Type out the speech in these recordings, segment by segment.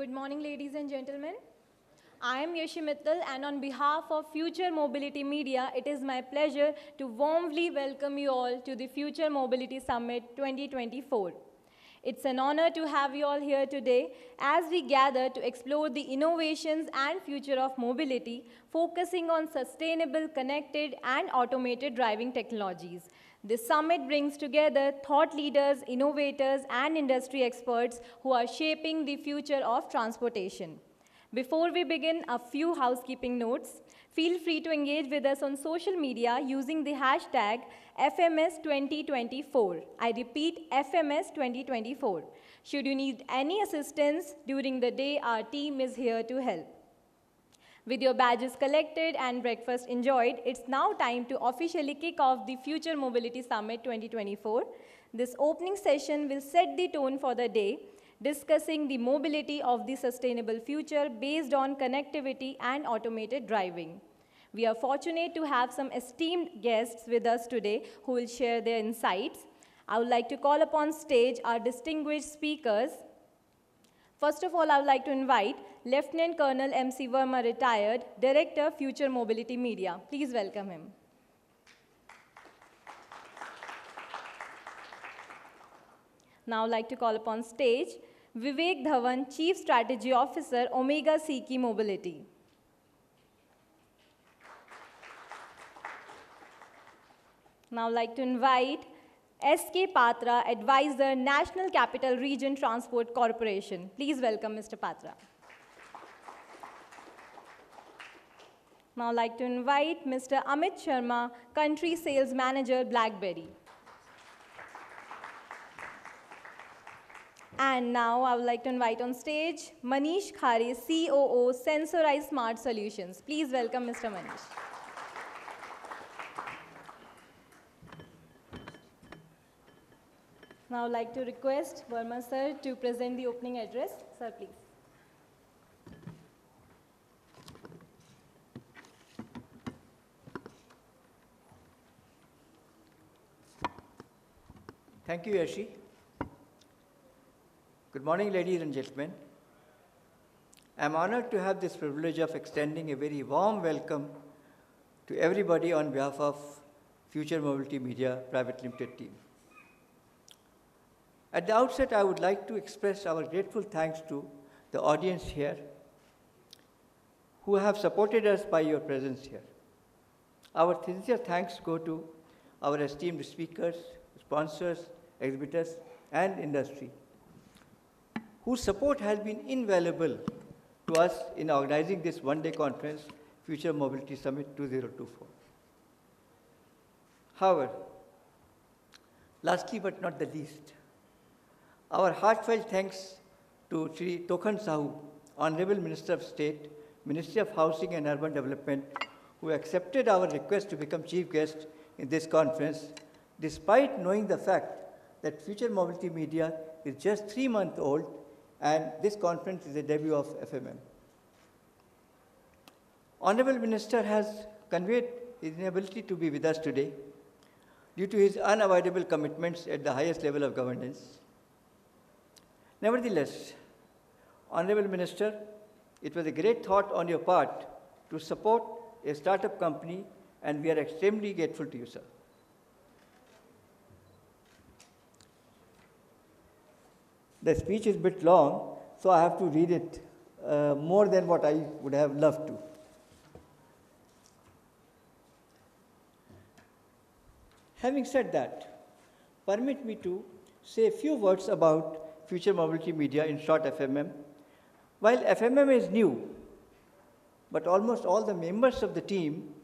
Good morning, ladies and gentlemen. I am Yashi Mittal, and on behalf of Future Mobility Media, it is my pleasure to warmly welcome you all to the Future Mobility Summit 2024. It's an honor to have you all here today as we gather to explore the innovations and future of mobility, focusing on sustainable, connected, and automated driving technologies. This summit brings together thought leaders, innovators, and industry experts who are shaping the future of transportation. Before we begin, a few housekeeping notes. Feel free to engage with us on social media using the hashtag FMS2024. I repeat, FMS2024. Should you need any assistance during the day, our team is here to help. With your badges collected and breakfast enjoyed, it's now time to officially kick off the Future Mobility Summit 2024. This opening session will set the tone for the day, discussing the mobility of the sustainable future based on connectivity and automated driving. We are fortunate to have some esteemed guests with us today who will share their insights. I would like to call upon stage our distinguished speakers. First of all, I would like to invite Lieutenant Colonel MC Verma, retired, Director, Future Mobility Media. Please welcome him. Now I would like to call upon stage Vivek Dhawan, Chief Strategy Officer, Omega Seiki Mobility. Now I would like to invite SK Patra, Advisor, National Capital Region Transport Corporation. Please welcome Mr. Patra. Now I would like to invite Mr. Amit Sharma, Country Sales Manager, BlackBerry. And now I would like to invite on stage Manish, Khare, COO, Sensorise Smart Solutions. Please welcome Mr. Manish. Now I would like to request Verma sir to present the opening address. Sir, please. Thank you, Yashi. Good morning, ladies and gentlemen. I am honored to have this privilege of extending a very warm welcome to everybody on behalf of Future Mobility Media Private Limited team. At the outset, I would like to express our grateful thanks to the audience here who have supported us by your presence here. Our sincere thanks go to our esteemed speakers, sponsors, exhibitors, and industry, whose support has been invaluable to us in organizing this one-day conference, Future Mobility Summit 2024. However, lastly but not the least, our heartfelt thanks to Sri Tokhan Sahu, Honorable Minister of State, Ministry of Housing and Urban Development, who accepted our request to become chief guest in this conference, despite knowing the fact that Future Mobility Media is just 3 months old and this conference is a debut of FMM. Honorable Minister has conveyed his inability to be with us today due to his unavoidable commitments at the highest level of governance. Nevertheless, Honorable Minister, it was a great thought on your part to support a startup company, and we are extremely grateful to you, sir. The speech is a bit long, so I have to read it more than what I would have loved to. Having said that, permit me to say a few words about Future Mobility Media, in short FMM. While FMM is new, but almost all the members of the team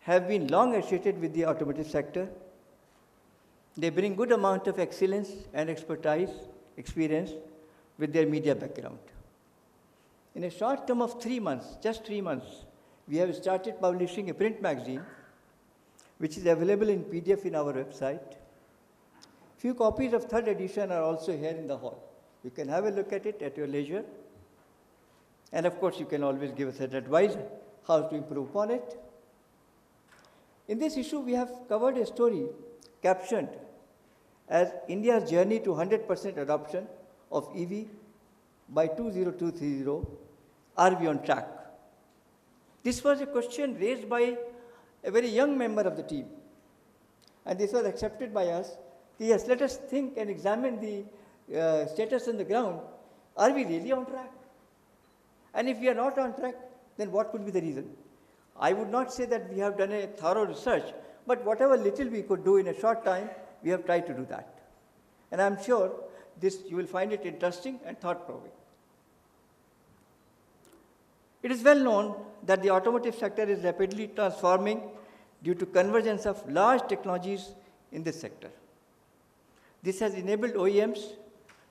have been long associated with the automotive sector. They bring good amount of excellence and experience with their media background. In a short term of 3 months, just 3 months, we have started publishing a print magazine, which is available in PDF in our website. Few copies of 3rd edition are also here in the hall. You can have a look at it at your leisure. And of course, you can always give us an advice how to improve upon it. In this issue, we have covered a story captioned as India's journey to 100% adoption of EV by 2030? Are we on track? This was a question raised by a very young member of the team. And this was accepted by us. Yes, let us think and examine the status on the ground. Are we really on track? And if we are not on track, then what could be the reason? I would not say that we have done a thorough research, but whatever little we could do in a short time, we have tried to do that. And I'm sure you will find it interesting and thought-provoking. It is well known that the automotive sector is rapidly transforming due to convergence of large technologies in this sector. This has enabled OEMs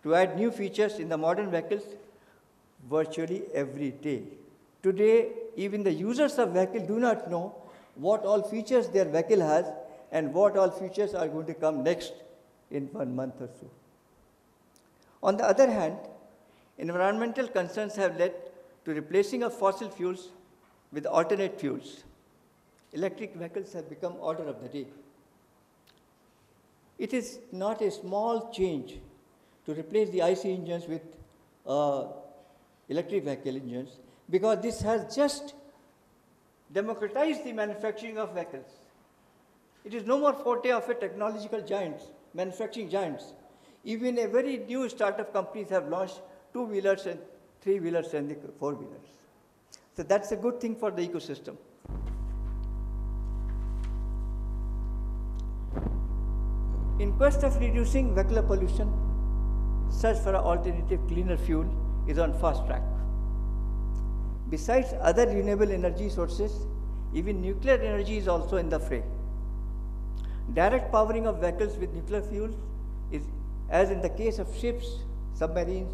to add new features in the modern vehicles virtually every day. Today, even the users of vehicle do not know what all features their vehicle has and what all features are going to come next in 1 month or so. On the other hand, environmental concerns have led to replacing of fossil fuels with alternate fuels. Electric vehicles have become order of the day. It is not a small change to replace the IC engines with electric vehicle engines, because this has just democratized the manufacturing of vehicles. It is no more forte of a technological giants, manufacturing giants. Even a very new startup companies have launched two-wheelers and three-wheelers and the four-wheelers. So that's a good thing for the ecosystem. In quest of reducing vehicular pollution, search for an alternative cleaner fuel is on fast track. Besides other renewable energy sources, even nuclear energy is also in the fray. Direct powering of vehicles with nuclear fuel is, as in the case of ships, submarines,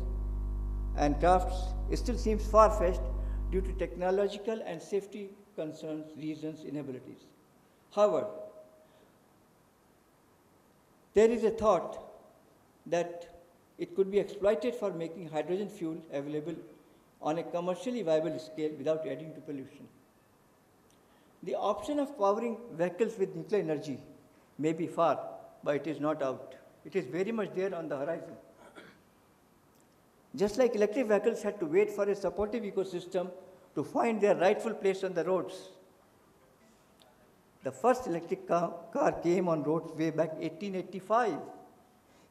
and crafts, it still seems far-fetched due to technological and safety concerns, reasons, inabilities. However, there is a thought that it could be exploited for making hydrogen fuel available on a commercially viable scale without adding to pollution. The option of powering vehicles with nuclear energy may be far, but it is not out. It is very much there on the horizon. Just like electric vehicles had to wait for a supportive ecosystem to find their rightful place on the roads. The first electric car came on roads way back 1885.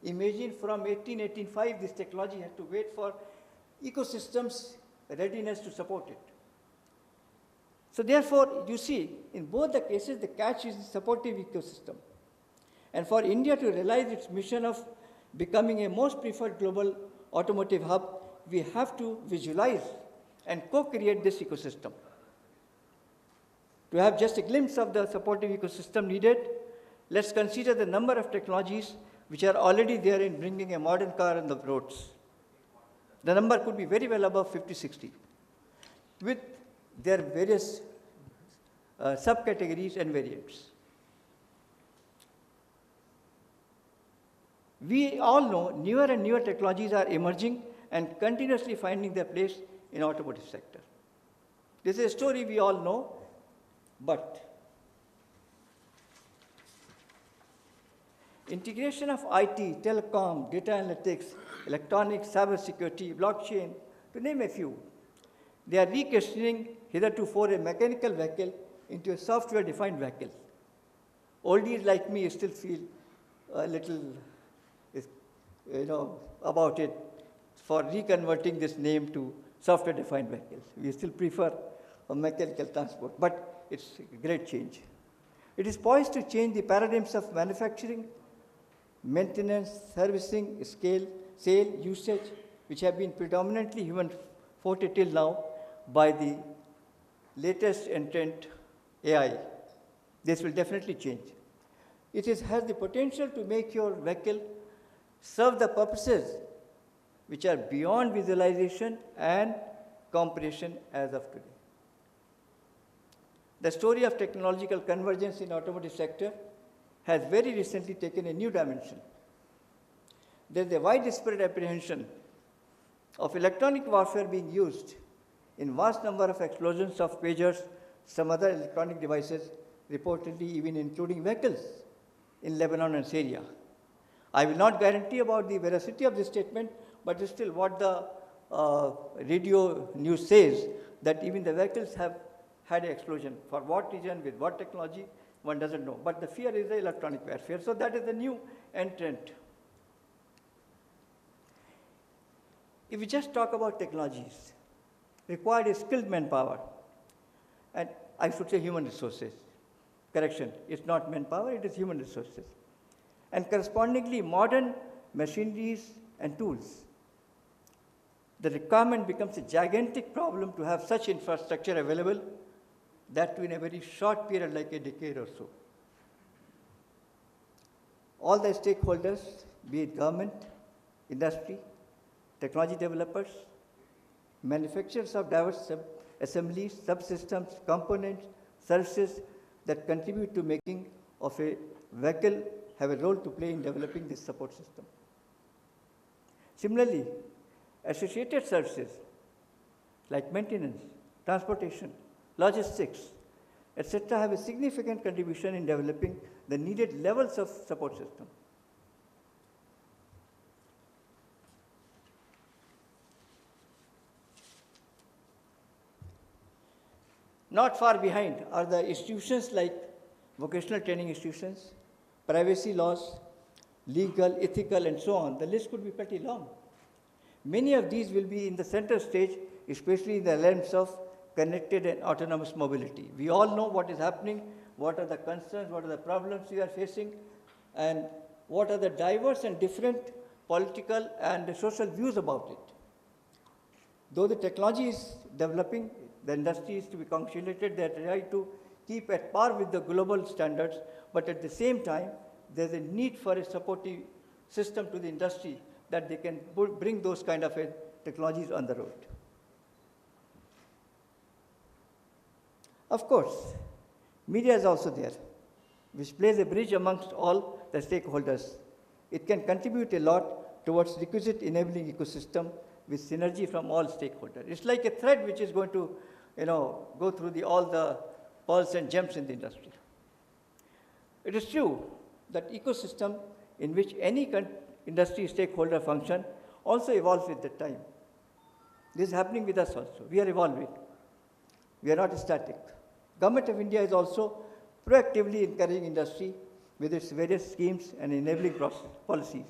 Imagine from 1885, this technology had to wait for ecosystems' readiness to support it. So therefore, you see, in both the cases, the catch is the supportive ecosystem. And for India to realize its mission of becoming a most preferred global automotive hub, we have to visualize and co-create this ecosystem. To have just a glimpse of the supportive ecosystem needed, let's consider the number of technologies which are already there in bringing a modern car on the roads. The number could be very well above 50, 60, with their various subcategories and variants. We all know newer and newer technologies are emerging and continuously finding their place in automotive sector. This is a story we all know, but integration of IT, telecom, data analytics, electronics, cybersecurity, blockchain, to name a few, they are re-questioning hitherto for a mechanical vehicle into a software-defined vehicle. Oldies like me still feel a little, about it for reconverting this name to software-defined vehicles. We still prefer a mechanical transport, but it's a great change. It is poised to change the paradigms of manufacturing, maintenance, servicing, scale, sale, usage, which have been predominantly human forte till now by the latest entrant AI. This will definitely change. It has the potential to make your vehicle serve the purposes which are beyond visualization and comprehension as of today. The story of technological convergence in automotive sector has very recently taken a new dimension. There is a widespread apprehension of electronic warfare being used in vast number of explosions of pagers, some other electronic devices, reportedly even including vehicles in Lebanon and Syria. I will not guarantee about the veracity of this statement, but still what the radio news says that even the vehicles have had an explosion. For what reason, with what technology, one doesn't know. But the fear is the electronic warfare. So that is the new entrant. If we just talk about technologies, required is skilled manpower, and I should say human resources. Correction, it's not manpower, it is human resources. And correspondingly, modern machineries and tools. The requirement becomes a gigantic problem to have such infrastructure available, that too in a very short period, like a decade or so. All the stakeholders, be it government, industry, technology developers, manufacturers of diverse assemblies, subsystems, components, services that contribute to making of a vehicle have a role to play in developing this support system. Similarly, associated services like maintenance, transportation, logistics, etc. have a significant contribution in developing the needed levels of support system. Not far behind are the institutions like vocational training institutions, privacy laws, legal, ethical, and so on. The list could be pretty long. Many of these will be in the center stage, especially in the realms of connected and autonomous mobility. We all know what is happening, what are the concerns, what are the problems we are facing, and what are the diverse and different political and social views about it. Though the technology is developing, the industry is to be congratulated, they try to keep at par with the global standards, but at the same time, there's a need for a supportive system to the industry that they can bring those kind of technologies on the road. Of course, media is also there, which plays a bridge amongst all the stakeholders. It can contribute a lot towards requisite enabling ecosystem with synergy from all stakeholders. It's like a thread which is going to, go through all the pearls and gems in the industry. It is true that ecosystem in which any industry stakeholder function also evolves with the time. This is happening with us also. We are evolving. We are not static. Government of India is also proactively encouraging industry with its various schemes and enabling policies.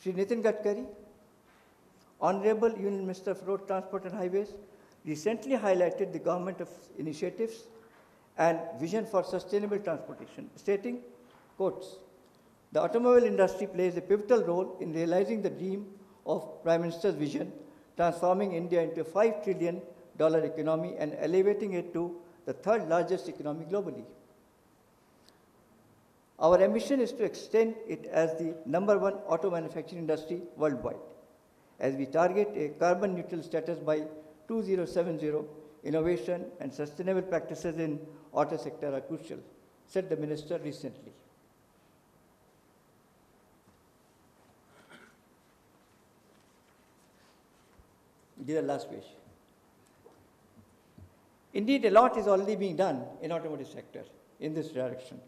Shri Nitin Gadkari, Honorable Union Minister of Road Transport and Highways, recently highlighted the government of initiatives and vision for sustainable transportation, stating, quotes, "The automobile industry plays a pivotal role in realizing the dream of Prime Minister's vision, transforming India into a $5 trillion economy and elevating it to the third largest economy globally. Our ambition is to extend it as the #1 auto manufacturing industry worldwide. As we target a carbon neutral status by 2070, innovation and sustainable practices in auto sector are crucial," said the minister recently. This is the last page. Indeed, a lot is already being done in automotive sector in this direction,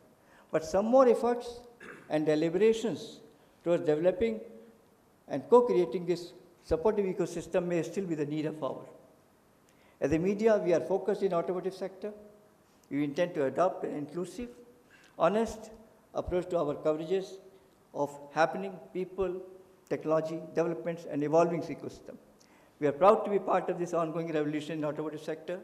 but some more efforts and deliberations towards developing and co-creating this supportive ecosystem may still be the need of hour. As a media, we are focused in automotive sector. We intend to adopt an inclusive, honest approach to our coverages of happening people, technology, developments, and evolving ecosystem. We are proud to be part of this ongoing revolution in the automotive sector.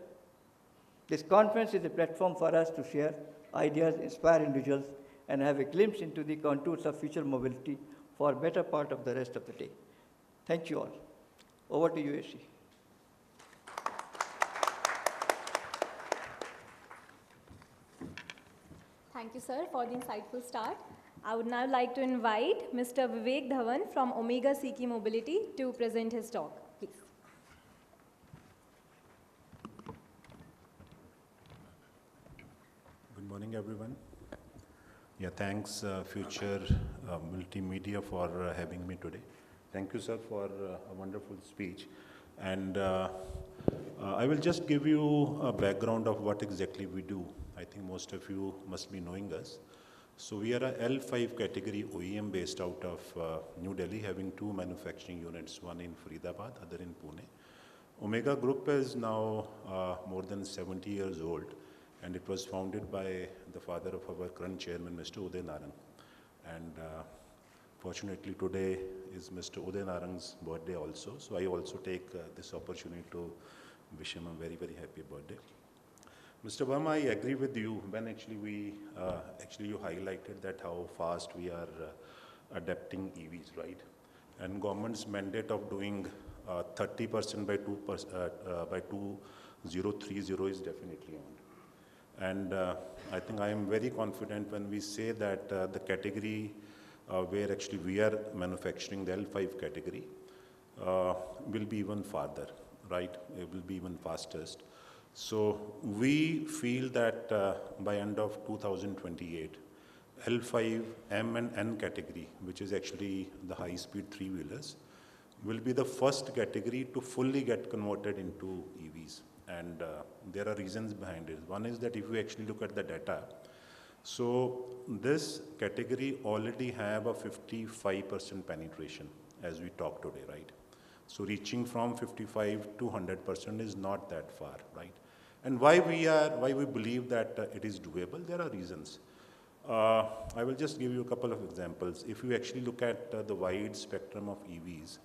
This conference is a platform for us to share ideas, inspire individuals, and have a glimpse into the contours of future mobility for a better part of the rest of the day. Thank you all. Over to you, Ashi. Thank you, sir, for the insightful start. I would now like to invite Mr. Vivek Dhawan from Omega Seiki Mobility to present his talk. Please. Good morning, everyone. Yeah, thanks, Future Multimedia, for having me today. Thank you, sir, for a wonderful speech. And I will just give you a background of what exactly we do. I think most of you must be knowing us. So we are a L5 category OEM based out of New Delhi, having 2 manufacturing units, one in Faridabad, other in Pune. Omega Group is now more than 70 years old, and it was founded by the father of our current chairman, Mr. Uday Narang. And fortunately today is Mr. Uday Narang's birthday also, so I also take this opportunity to wish him a very, very happy birthday. Mr. Verma, I agree with you when actually you highlighted that how fast we are adapting EVs, right? And government's mandate of doing 30% by 2030 is definitely on. And I think I am very confident when we say that the category where actually we are manufacturing the L5 category will be even farther, right? It will be even fastest. So we feel that by end of 2028, L5, M and N category, which is actually the high-speed three-wheelers, will be the first category to fully get converted into EVs. And there are reasons behind it. One is that if you actually look at the data, so this category already have a 55% penetration as we talk today, right? So reaching from 55 to 100% is not that far, right? And why we believe that it is doable, there are reasons. I will just give you a couple of examples. If you actually look at the wide spectrum of EVs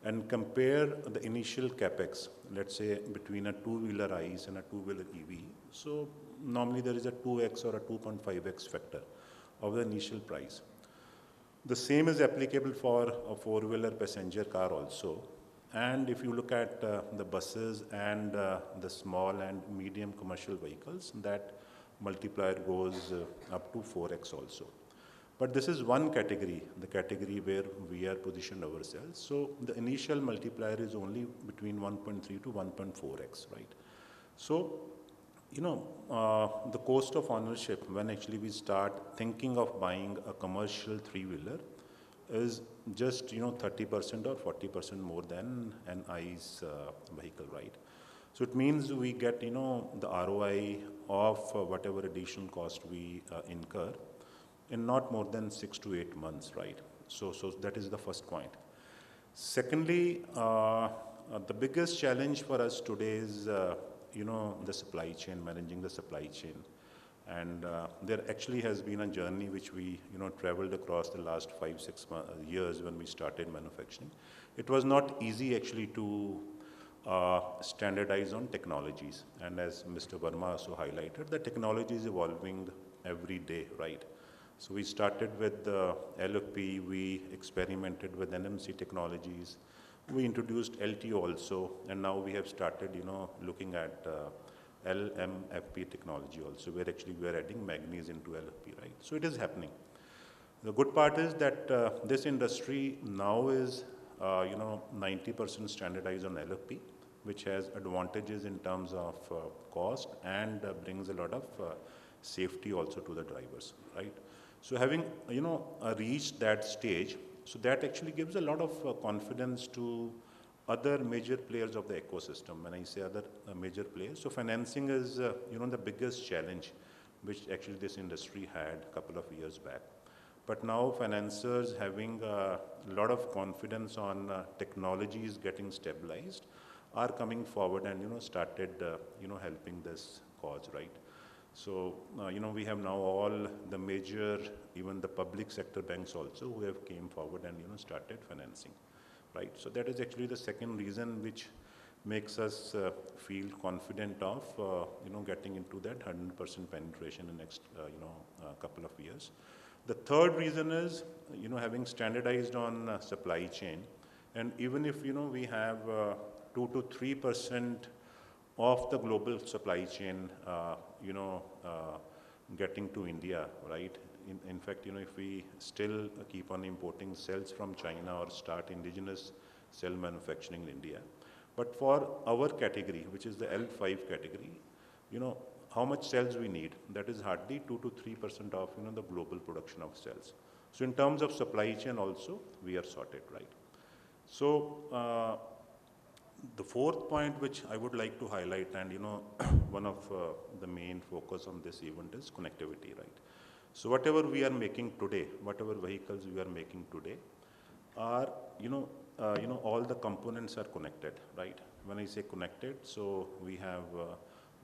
and compare the initial capex, let's say between a two-wheeler ICE and a two-wheeler EV, so normally there is a 2x or a 2.5x factor of the initial price. The same is applicable for a four-wheeler passenger car also. And if you look at the buses and the small and medium commercial vehicles, that multiplier goes up to 4x also. But this is one category, the category where we are positioned ourselves. So the initial multiplier is only between 1.3 to 1.4x, right? So, you know, the cost of ownership when actually we start thinking of buying a commercial three-wheeler is just, you know, 30% or 40% more than an ICE vehicle, right? So it means we get, you know, the ROI of whatever additional cost we incur in not more than 6 to 8 months, right? So that is the first point. Secondly, the biggest challenge for us today is, you know, the supply chain, managing the supply chain. And there actually has been a journey which we, you know, traveled across the last 5-6 years when we started manufacturing. It was not easy actually to standardize on technologies. And as Mr. Verma also highlighted, the technology is evolving every day, right? So we started with LFP, we experimented with NMC technologies, we introduced LTO also, and now we have started, you know, looking at LMFP technology also, where actually we are adding manganese into LFP, right? So it is happening. The good part is that this industry now is, you know, 90% standardized on LFP, which has advantages in terms of cost and brings a lot of safety also to the drivers, right? So having, you know, reached that stage, so that actually gives a lot of confidence to other major players of the ecosystem. When I say other major players, so financing is, you know, the biggest challenge which actually this industry had a couple of years back. But now financiers having a lot of confidence on technologies getting stabilized are coming forward and, you know, started, you know, helping this cause, right? So, you know, we have now all the major, even the public sector banks also who have came forward and, you know, started financing, right? So that is actually the second reason which makes us feel confident of, you know, getting into that 100% penetration in the next, you know, couple of years. The third reason is, you know, having standardized on supply chain, and even if, you know, we have 2 to 3% of the global supply chain, you know, getting to India, right? In fact, you know, if we still keep on importing cells from China or start indigenous cell manufacturing in India, but for our category, which is the L5 category, you know, how much cells we need, that is hardly 2 to 3% of, you know, the global production of cells. So in terms of supply chain also, we are sorted, right? So the fourth point which I would like to highlight, and, you know, one of the main focus on this event is connectivity, right? So whatever we are making today, whatever vehicles we are making today, are all the components are connected, right? When I say connected, so we have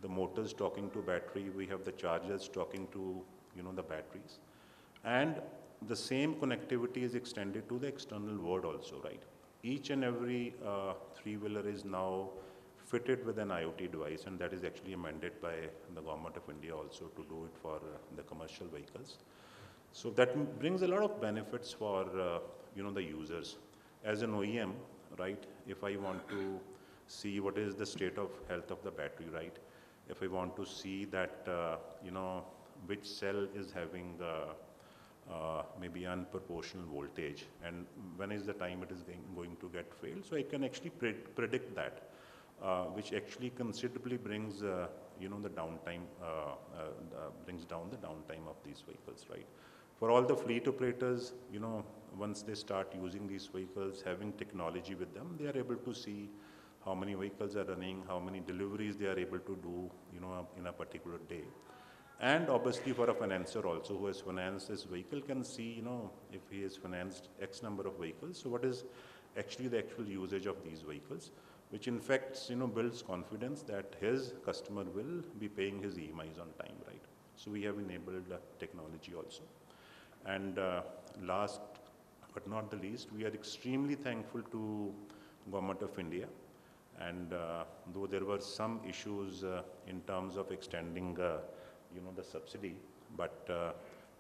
the motors talking to battery, we have the chargers talking to the batteries, and the same connectivity is extended to the external world also, right? Each and every three-wheeler is now fitted with an IoT device, and that is actually a mandate by the government of India also to do it for the commercial vehicles. So that brings a lot of benefits for the users. As an OEM, right, if I want to see what is the state of health of the battery, right, if I want to see that which cell is having maybe unproportional voltage, and when is the time it is going to get failed, so I can actually predict that, which actually considerably brings the downtime, brings down the downtime of these vehicles, right? For all the fleet operators, once they start using these vehicles, having technology with them, they are able to see how many vehicles are running, how many deliveries they are able to do, in a particular day. And obviously for a financer also who has financed this vehicle can see, if he has financed X number of vehicles, so what is actually the actual usage of these vehicles, which in fact, builds confidence that his customer will be paying his EMIs on time, right? So we have enabled technology also. And last but not the least, we are extremely thankful to Government of India. And though there were some issues in terms of extending, the subsidy, but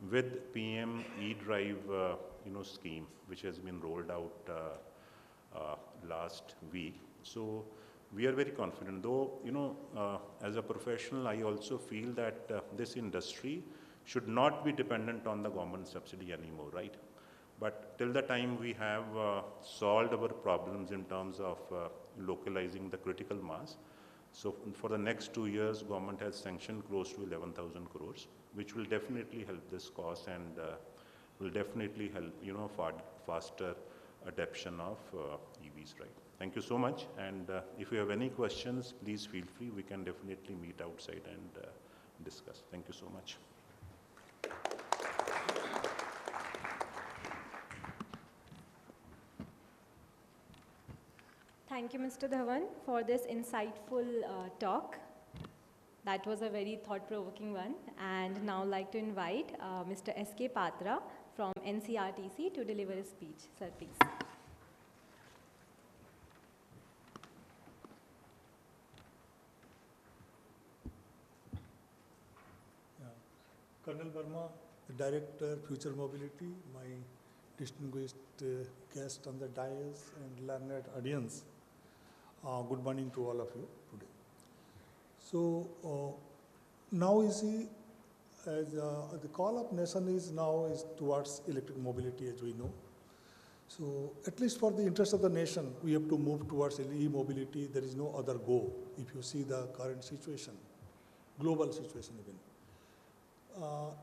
with PM E-Drive, scheme, which has been rolled out last week. So we are very confident, though, as a professional, I also feel that this industry should not be dependent on the government subsidy anymore, right? But till the time we have solved our problems in terms of localizing the critical mass, so for the next 2 years, government has sanctioned close to 11,000 crores, which will definitely help this cause and will definitely help, faster adoption of EVs, right? Thank you so much. And if you have any questions, please feel free. We can definitely meet outside and discuss. Thank you so much. Thank you, Mr. Dhawan, for this insightful talk. That was a very thought-provoking one. And now I'd like to invite Mr. S.K. Patra from NCRTC to deliver his speech. Sir, please. Colonel Verma, the Director, Future Mobility, my distinguished guest on the dais and learned audience. Good morning to all of you today. So now you see, as the call of nation is towards electric mobility, as we know. So at least for the interest of the nation, we have to move towards e-mobility. There is no other go. If you see the current situation, global situation even.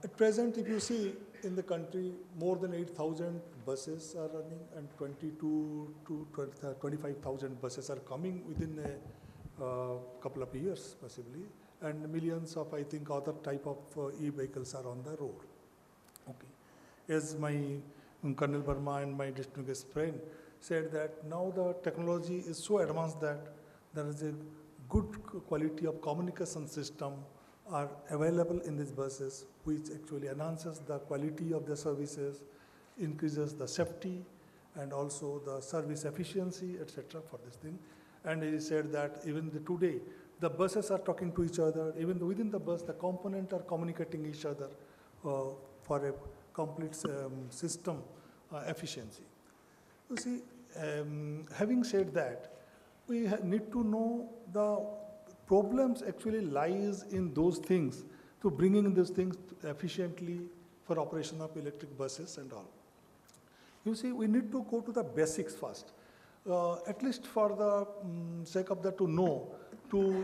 At present, if you see in the country, more than 8,000 buses are running and 22 to 25,000 buses are coming within a couple of years, possibly. And millions of, I think, other type of e-vehicles are on the road. Okay. As my Colonel Verma and my distinguished friend said that now the technology is so advanced that there is a good quality of communication system are available in these buses, which actually enhances the quality of the services, increases the safety, and also the service efficiency, etc. for this thing. And he said that even today, the buses are talking to each other. Even within the bus, the components are communicating each other for a complete system efficiency. You see, having said that, we need to know the problems actually lies in those things, to bringing those things efficiently for operation of electric buses and all. You see, we need to go to the basics first, at least for the sake of that to know, to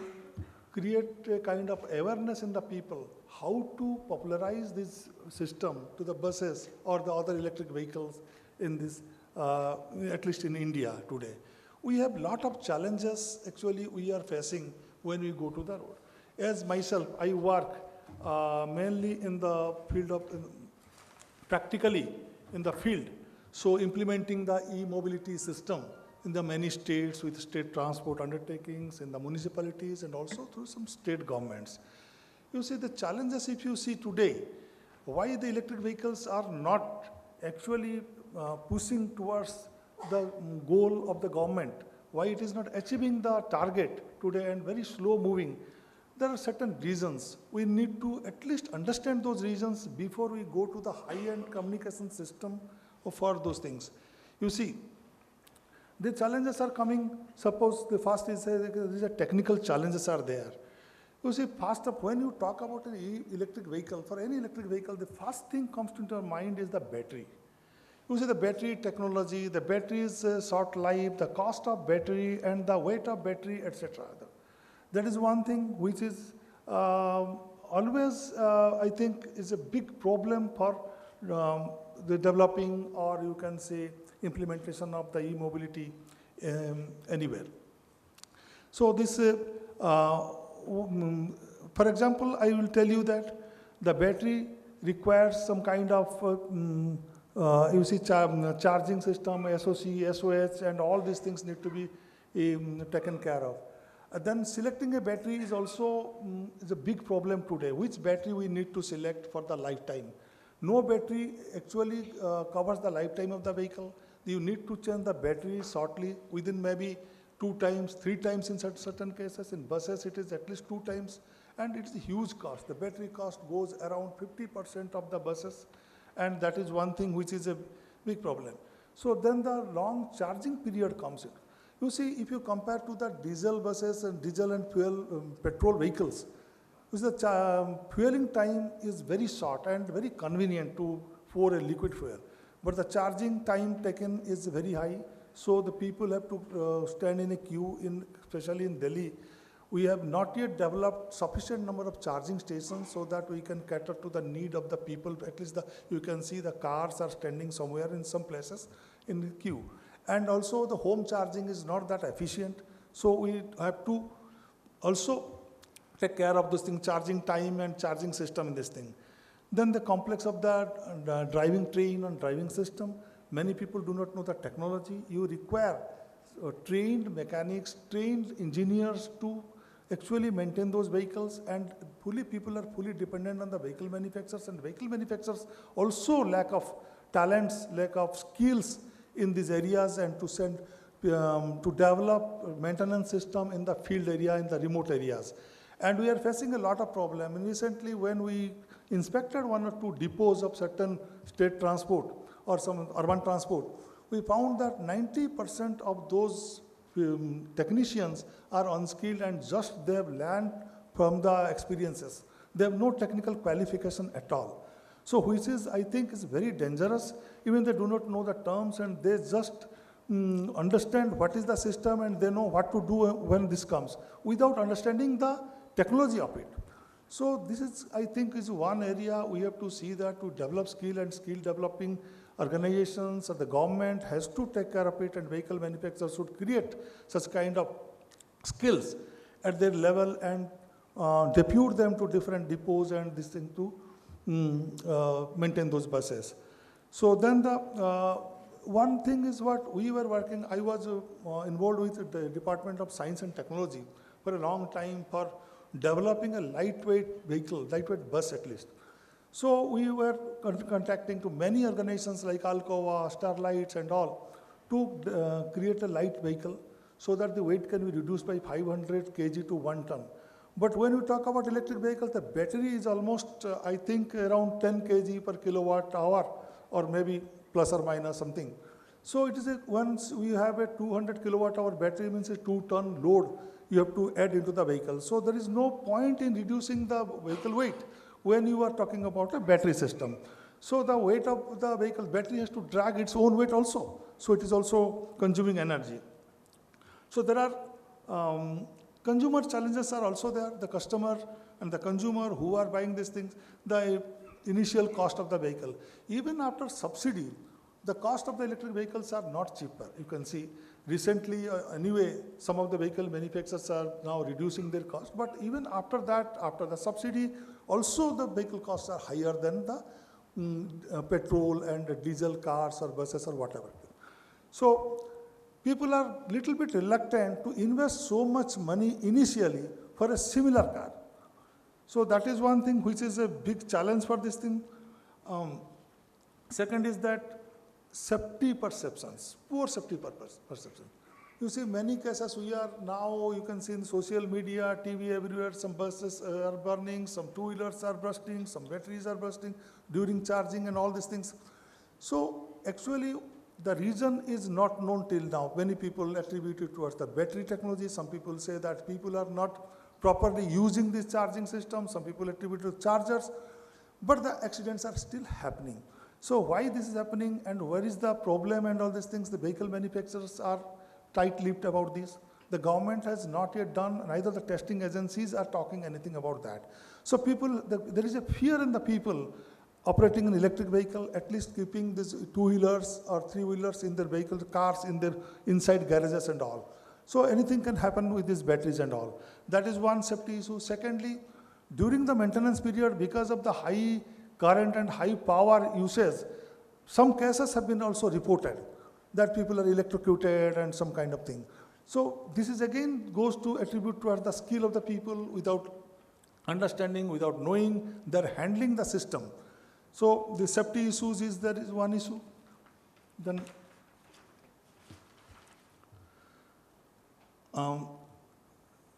create a kind of awareness in the people, how to popularize this system to the buses or the other electric vehicles in this, at least in India today. We have a lot of challenges actually we are facing when we go to the road. As myself, I work mainly in the field of, practically in the field. So implementing the e-mobility system in the many states with state transport undertakings, in the municipalities, and also through some state governments. You see the challenges, if you see today, why the electric vehicles are not actually pushing towards the goal of the government, why it is not achieving the target today and very slow moving. There are certain reasons. We need to at least understand those reasons before we go to the high-end communication system for those things. You see, the challenges are coming. Suppose the first is these are technical challenges are there. You see, first up, when you talk about an electric vehicle, for any electric vehicle, the first thing comes into your mind is the battery. You see the battery technology, the battery's short life, the cost of battery, and the weight of battery, etc. That is one thing which is always, I think, is a big problem for the developing, or you can say implementation of the e-mobility anywhere. So this, for example, I will tell you that the battery requires some kind of you see charging system, SOC, SOH, and all these things need to be taken care of. Then selecting a battery is also is a big problem today. Which battery we need to select for the lifetime? No battery actually covers the lifetime of the vehicle. You need to change the battery shortly, within maybe 2 times, 3 times in certain cases. In buses, it is at least 2 times, and it's a huge cost. The battery cost goes around 50% of the buses, and that is one thing which is a big problem. So then the long charging period comes in. You see, if you compare to the diesel buses and diesel and petrol vehicles, the fueling time is very short and very convenient for a liquid fuel. But the charging time taken is very high, so the people have to stand in a queue, especially in Delhi. We have not yet developed sufficient number of charging stations so that we can cater to the need of the people. At least you can see the cars are standing somewhere in some places in the queue. And also the home charging is not that efficient. So we have to also take care of this thing, charging time and charging system in this thing. Then the complex of the driving train and driving system. Many people do not know the technology. You require trained mechanics, trained engineers to actually maintain those vehicles, and people are fully dependent on the vehicle manufacturers, and vehicle manufacturers also lack of talents, lack of skills in these areas, and to develop maintenance system in the field area, in the remote areas. And we are facing a lot of problem. And recently when we inspected 1 or 2 depots of certain state transport or some urban transport, we found that 90% of those technicians are unskilled and just they have learned from the experiences. They have no technical qualification at all. So which is, I think, is very dangerous. Even they do not know the terms, and they just understand what is the system, and they know what to do when this comes, without understanding the technology of it. So this is, I think, is one area we have to see that to develop skill, and skill developing organizations or the government has to take care of it, and vehicle manufacturers should create such kind of skills at their level and depute them to different depots and this thing to maintain those buses. So then the one thing is what we were working, I was involved with the Department of Science and Technology for a long time for developing a lightweight vehicle, lightweight bus at least. So we were contacting to many organizations like Alcoa, Starlights and all to create a light vehicle so that the weight can be reduced by 500 kg to 1 ton. But when you talk about electric vehicles, the battery is almost, I think, around 10 kg per kilowatt hour, or maybe plus or minus something. So it is once we have a 200 kilowatt hour battery, means a 2-ton load you have to add into the vehicle. So there is no point in reducing the vehicle weight when you are talking about a battery system. So the weight of the vehicle battery has to drag its own weight also. So it is also consuming energy. So there are consumer challenges are also there. The customer and the consumer who are buying these things, the initial cost of the vehicle. Even after subsidy, the cost of the electric vehicles are not cheaper. You can see Recently, anyway, some of the vehicle manufacturers are now reducing their cost, but even after that, after the subsidy, also the vehicle costs are higher than the petrol and diesel cars or buses or whatever. So people are little bit reluctant to invest so much money initially for a similar car. So that is one thing which is a big challenge for this thing. Second is that safety perceptions, poor safety perception. You see many cases we are now, you can see in social media, TV everywhere, some buses are burning, some two-wheelers are bursting, some batteries are bursting during charging and all these things. So actually the reason is not known till now. Many people attribute it towards the battery technology. Some people say that people are not properly using this charging system. Some people attribute it to chargers, but the accidents are still happening. So why this is happening and where is the problem and all these things, the vehicle manufacturers are tight-lipped about this. The government has not yet done, neither the testing agencies are talking anything about that. So people, there is a fear in the people operating an electric vehicle, at least keeping these two-wheelers or three-wheelers in their vehicle, cars in their inside garages and all. So anything can happen with these batteries and all. That is one safety issue. Secondly, during the maintenance period, because of the high current and high power usage, some cases have been also reported that people are electrocuted and some kind of thing. So this is again goes to attribute towards the skill of the people without understanding, without knowing, they're handling the system. So the safety issues is there is one issue. Then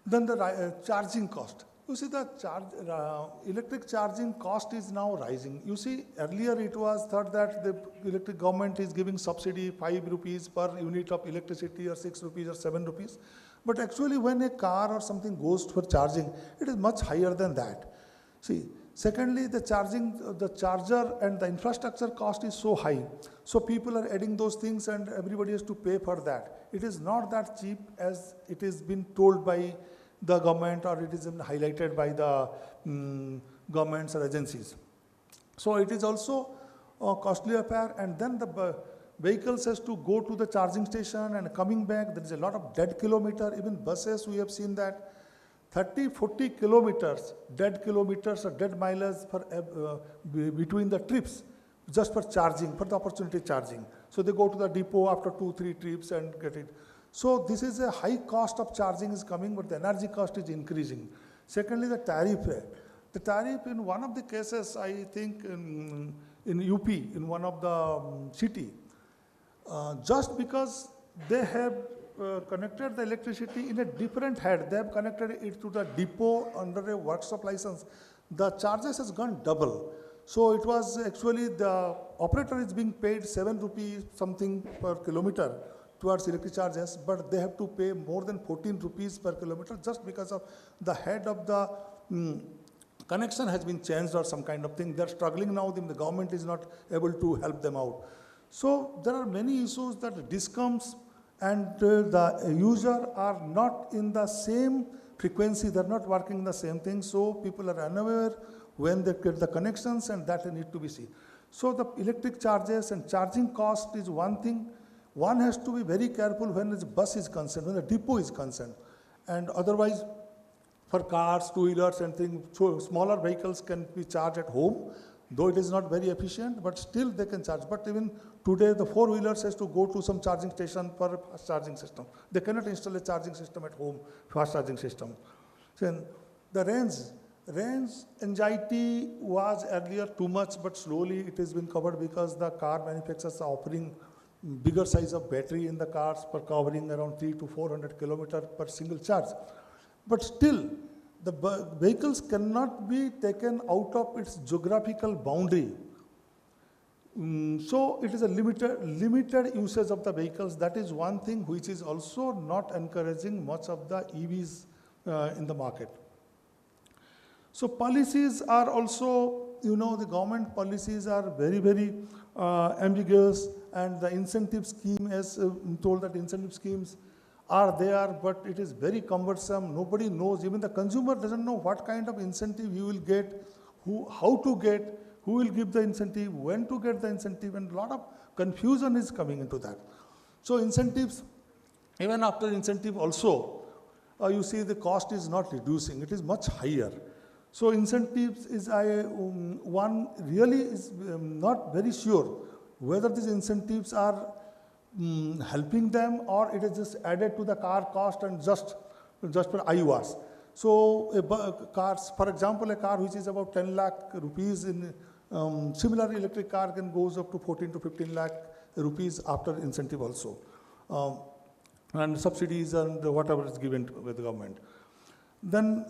the charging cost. You see the electric charging cost is now rising. You see earlier it was thought that the electric government is giving subsidy 5 rupees per unit of electricity or 6 rupees or 7 rupees. But actually when a car or something goes for charging, it is much higher than that. See, secondly, the charger and the infrastructure cost is so high. So people are adding those things and everybody has to pay for that. It is not that cheap as it is been told by the government or it is highlighted by the governments or agencies. So it is also a costly affair, and then the vehicles has to go to the charging station and coming back. There is a lot of dead kilometer. Even buses, we have seen that 30, 40 kilometers, dead kilometers or dead mileage between the trips just for charging, for the opportunity charging. So they go to the depot after 2-3 trips and get it. So this is a high cost of charging is coming, but the energy cost is increasing. Secondly, the tariff rate. The tariff in one of the cases, I think in UP, in one of the city, just because they have connected the electricity in a different head, they have connected it to the depot under a workshop license, the charges has gone double. So it was actually the operator is being paid 7 rupees something per kilometer towards electric charges, but they have to pay more than 14 rupees per kilometer just because of the head of the connection has been changed or some kind of thing. They're struggling now, the government is not able to help them out. So there are many issues that discoms and the user are not in the same frequency, they're not working the same thing, so people are unaware when they get the connections, and that need to be seen. So the electric charges and charging cost is one thing. One has to be very careful when the bus is concerned, when the depot is concerned. And otherwise, for cars, two-wheelers and things, so smaller vehicles can be charged at home, though it is not very efficient, but still they can charge. But even today, the four-wheelers has to go to some charging station for a fast charging system. They cannot install a charging system at home, fast charging system. So the range anxiety was earlier too much, but slowly it has been covered because the car manufacturers are offering bigger size of battery in the cars for covering around 300 to 400 kilometers per single charge. But still, the vehicles cannot be taken out of its geographical boundary. So it is a limited usage of the vehicles. That is one thing which is also not encouraging much of the EVs in the market. So policies are also, the government policies are very, very ambiguous, and the incentive scheme, as told that incentive schemes are there, but it is very cumbersome. Nobody knows, even the consumer doesn't know what kind of incentive he will get, how to get, who will give the incentive, when to get the incentive, and a lot of confusion is coming into that. So incentives Even after incentive also, you see the cost is not reducing, it is much higher. So incentives is, one really is not very sure whether these incentives are helping them or it is just added to the car cost and just for IURs. So cars, for example, a car which is about 10 lakh rupees in similar electric car can goes up to 14 to 15 lakh rupees after incentive also. And subsidies and whatever is given with the government. Then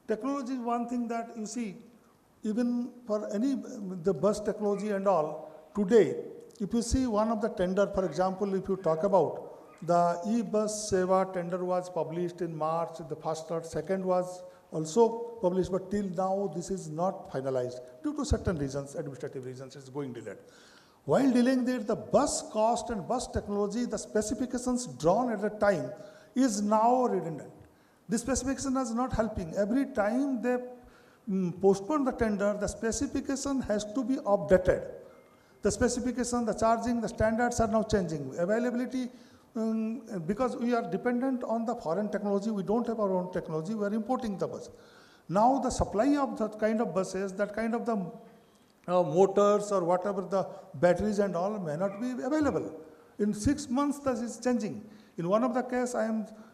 technology is one thing that you see, even for the bus technology and all, today, if you see one of the tender, for example, if you talk about the e-bus Seva tender was published in March, the first or second was also published, but till now this is not finalized. Due to certain reasons, administrative reasons, it's going delayed. While delaying there, the bus cost and bus technology, the specifications drawn at the time is now redundant. The specification is not helping. Every time they postpone the tender, the specification has to be updated. The specification, the charging, the standards are now changing. Availability, because we are dependent on the foreign technology, we don't have our own technology, we are importing the bus. Now the supply of that kind of buses, that kind of the motors or whatever the batteries and all may not be available. In 6 months, this is changing. In one of the case,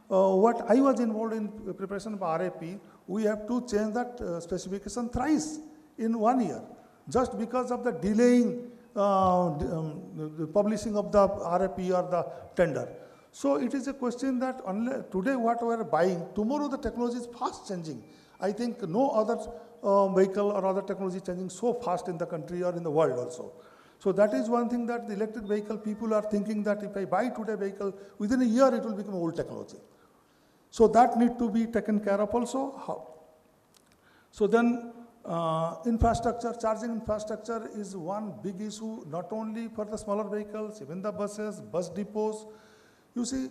what I was involved in preparation of RAP, we have to change that specification thrice in 1 year, just because of the delaying the publishing of the RAP or the tender. So it is a question that today what we are buying, tomorrow the technology is fast changing. I think no other vehicle or other technology changing so fast in the country or in the world also. So that is one thing that the electric vehicle people are thinking that if I buy today vehicle, within a year it will become old technology. So that need to be taken care of also. So then infrastructure, charging infrastructure is one big issue, not only for the smaller vehicles, even the buses, bus depots. You see,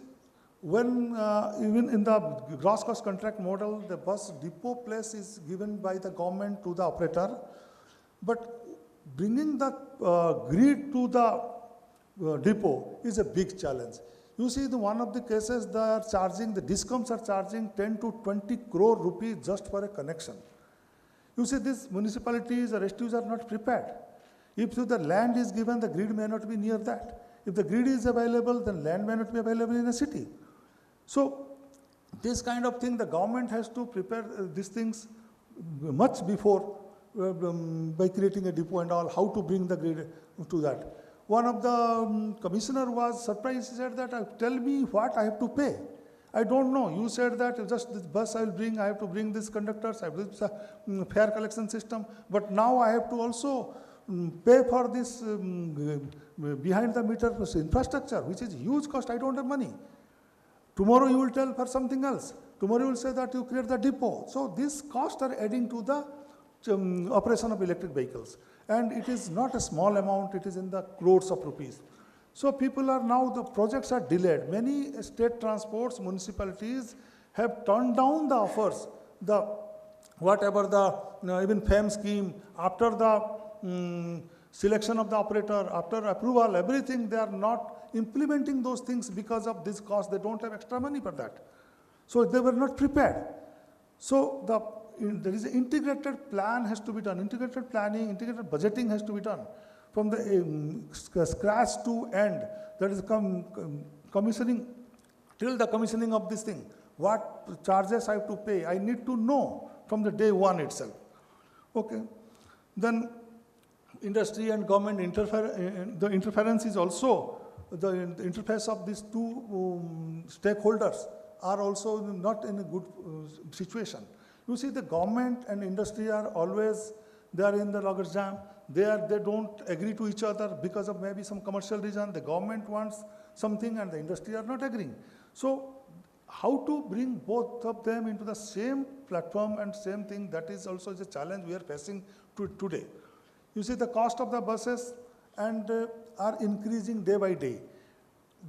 when even in the gross cost contract model, the bus depot place is given by the government to the operator, but bringing the grid to the depot is a big challenge. You see, one of the cases they are charging, the discoms are charging 10 to 20 crore rupees just for a connection. You see, these municipalities or STUs are not prepared. If the land is given, the grid may not be near that. If the grid is available, then land may not be available in a city. So this kind of thing, the government has to prepare these things much before by creating a depot and all, how to bring the grid to that. One of the commissioner was surprised. He said that, tell me what I have to pay. I don't know. You said that just this bus I will bring, I have to bring this conductors, I have this fare collection system, but now I have to also pay for this behind the meter infrastructure, which is huge cost. I don't have money. Tomorrow you will tell for something else. Tomorrow you will say that you create the depot. So these costs are adding to the operation of electric vehicles. And it is not a small amount, it is in the crores of rupees. So people are now, the projects are delayed. Many state transports, municipalities have turned down the offers, whatever the even FAME scheme, after the selection of the operator, after approval, everything, they are not implementing those things because of this cost. They don't have extra money for that. So they were not prepared. So there is an integrated plan has to be done, integrated planning, integrated budgeting has to be done. From the scratch to end, that is commissioning, till the commissioning of this thing, what charges I have to pay, I need to know from the day one itself. Okay. Then industry and government the interference is also, the interface of these two stakeholders are also not in a good situation. You see, the government and industry are always, they are in the logger's jam. They don't agree to each other because of maybe some commercial reason. The government wants something and the industry are not agreeing. So how to bring both of them into the same platform and same thing, that is also the challenge we are facing today. You see, the cost of the buses are increasing day by day.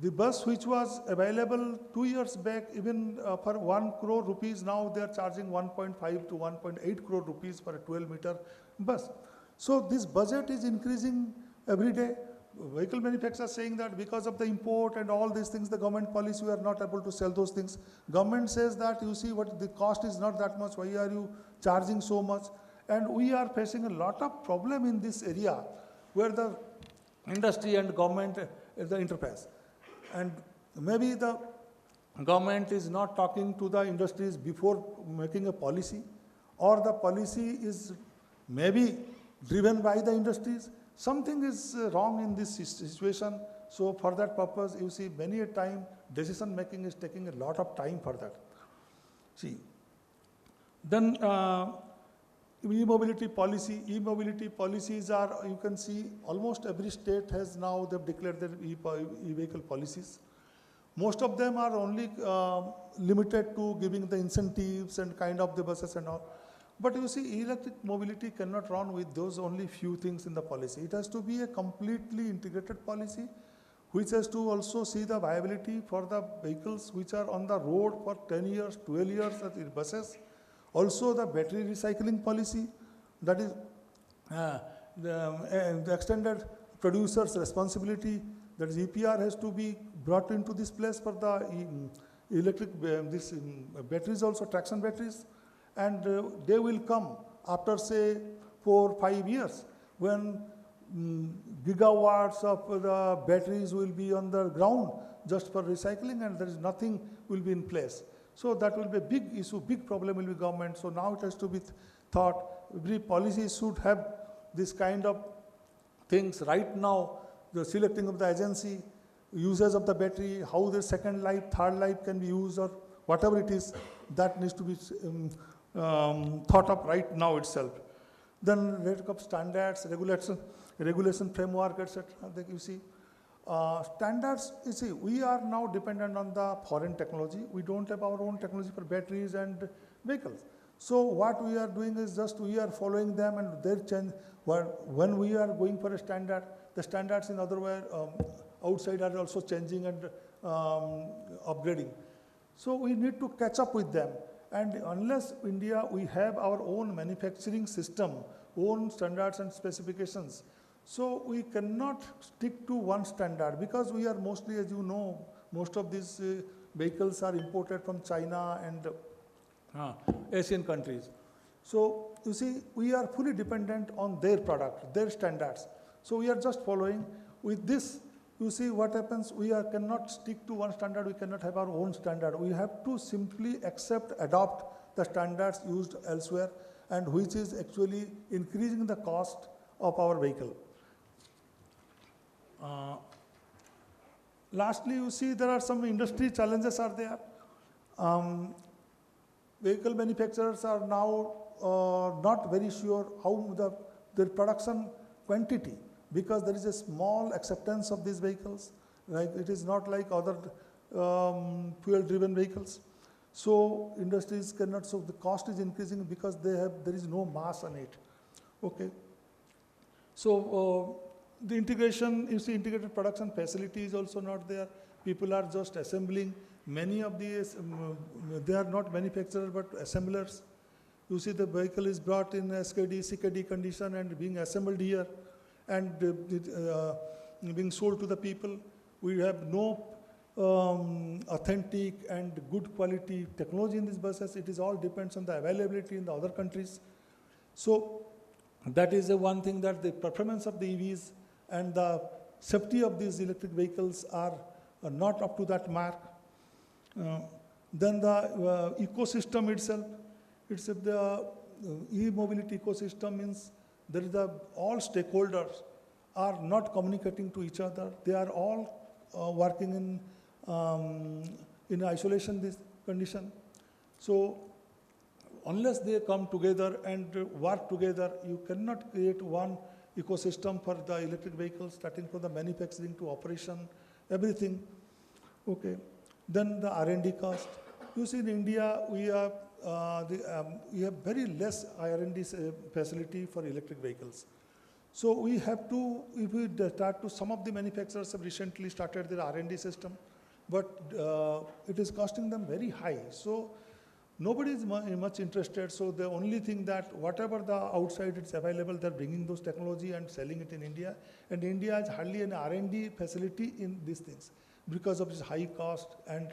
The bus which was available 2 years back, even for 1 crore rupees, now they are charging 1.5 to 1.8 crore rupees for a 12-meter bus. So this budget is increasing every day. vehicle manufacturers saying that because of the import and all these things, the government policy, we are not able to sell those things. Government says that, you see, what the cost is not that much, why are you charging so much? And we are facing a lot of problem in this area where the industry and government is the interface. And maybe the government is not talking to the industries before making a policy, or the policy is maybe driven by the industries. Something is wrong in this situation. So for that purpose, you see, many a time decision making is taking a lot of time for that. See, then e-mobility policy. E-mobility policies are, you can see, almost every state has now, they've declared their e-vehicle policies. Most of them are only limited to giving the incentives and kind of the buses and all. But you see, electric mobility cannot run with those only few things in the policy. It has to be a completely integrated policy, which has to also see the viability for the vehicles which are on the road for 10 years, 12 years as buses. Also the battery recycling policy, that is the extended producer's responsibility, that is EPR has to be brought into this place for the electric, batteries also, traction batteries. And they will come after, say, 4 or 5 years when gigawatts of the batteries will be on the ground just for recycling, and there is nothing will be in place. So that will be a big issue, big problem will be government. So now it has to be thought, every policy should have this kind of things. Right now, the selecting of the agency, users of the battery, how the second life, third life can be used, or whatever it is, that needs to be thought of right now itself. Then rate of standards, regulation framework, etc. You see, standards, you see, we are now dependent on the foreign technology. We don't have our own technology for batteries and vehicles. So what we are doing is just we are following them, and their change. When we are going for a standard, the standards in other way outside are also changing and upgrading. So we need to catch up with them. And unless India, we have our own manufacturing system, own standards and specifications, so we cannot stick to one standard, because we are mostly, as you know, most of these vehicles are imported from China and Asian countries. So you see, we are fully dependent on their product, their standards. So we are just following. With this, you see what happens, we cannot stick to one standard, we cannot have our own standard. We have to simply adopt the standards used elsewhere, and which is actually increasing the cost of our vehicle. Lastly, you see there are some industry challenges are there. Vehicle manufacturers are now not very sure how their production quantity, because there is a small acceptance of these vehicles. Like it is not like other fuel-driven vehicles. So industries cannot, so the cost is increasing because there is no mass on it. Okay. So the integration, you see, integrated production facility is also not there. People are just assembling. Many of these, they are not manufacturers but assemblers. You see, the vehicle is brought in SKD, CKD condition and being assembled here and being sold to the people. We have no authentic and good quality technology in these buses. It is all depends on the availability in the other countries. So that is the one thing, that the performance of the EVs and the safety of these electric vehicles are not up to that mark. Then the ecosystem itself, it's the e-mobility ecosystem means there is all stakeholders are not communicating to each other. They are all working in isolation this condition. So unless they come together and work together, you cannot create one ecosystem for the electric vehicles, starting from the manufacturing to operation, everything. Okay. Then the R&D cost. You see, in India, we have very less R&D facility for electric vehicles. So we have to, if we start to, some of the manufacturers have recently started their R&D system, but it is costing them very high. So nobody is much interested. So the only thing that whatever the outside it's available, they're bringing those technology and selling it in India. And India has hardly an R&D facility in these things because of its high cost and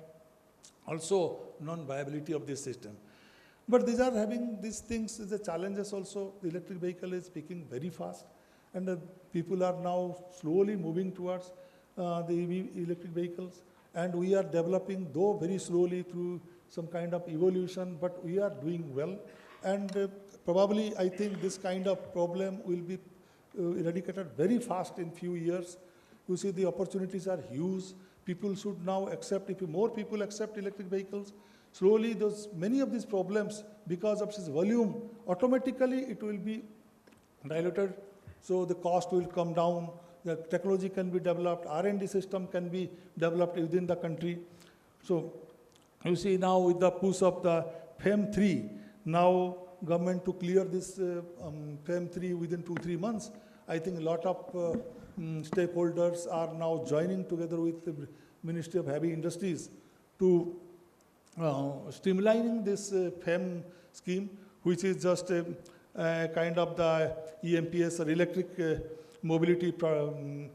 also non-viability of this system. But these are having these things, the challenges also. The electric vehicle is picking very fast, and people are now slowly moving towards the EV electric vehicles. And we are developing, though very slowly through some kind of evolution, but we are doing well. And probably I think this kind of problem will be eradicated very fast in few years. You see, the opportunities are huge. People should now accept, if more people accept electric vehicles, slowly many of these problems, because of its volume, automatically it will be diluted. So the cost will come down, the technology can be developed, R&D system can be developed within the country. So you see now with the push of the FAME 3, now government to clear this FAME 3 within 2-3 months, I think a lot of stakeholders are now joining together with the Ministry of Heavy Industries to streamlining this FAME scheme, which is just a kind of the EMPS or electric mobility the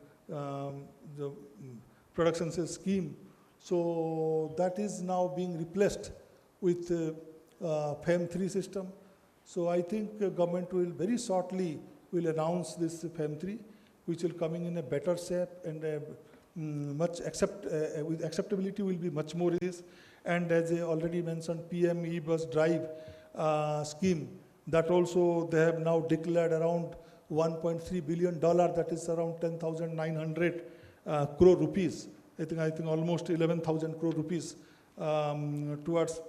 production scheme. So that is now being replaced with FAME 3 system. So I think government will very shortly will announce this FAME 3, which will coming in a better shape, and with acceptability will be much more in this. And as I already mentioned, PM e-bus drive scheme, that also they have now declared around $1.3 billion, that is around 10,900 crore rupees. I think almost 11,000 crore rupees towards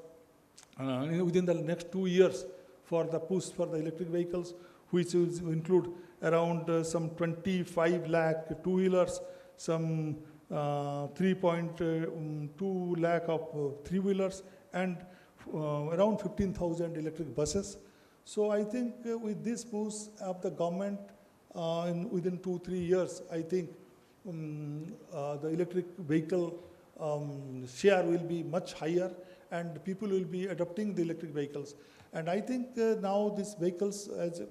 within the next 2 years for the push for the electric vehicles, which will include around some 25 lakh two-wheelers, some 3.2 lakh of three-wheelers, and around 15,000 electric buses. So I think with this push of the government within 2-3 years, I think the electric vehicle share will be much higher, and people will be adopting the electric vehicles. And I think now these vehicles, as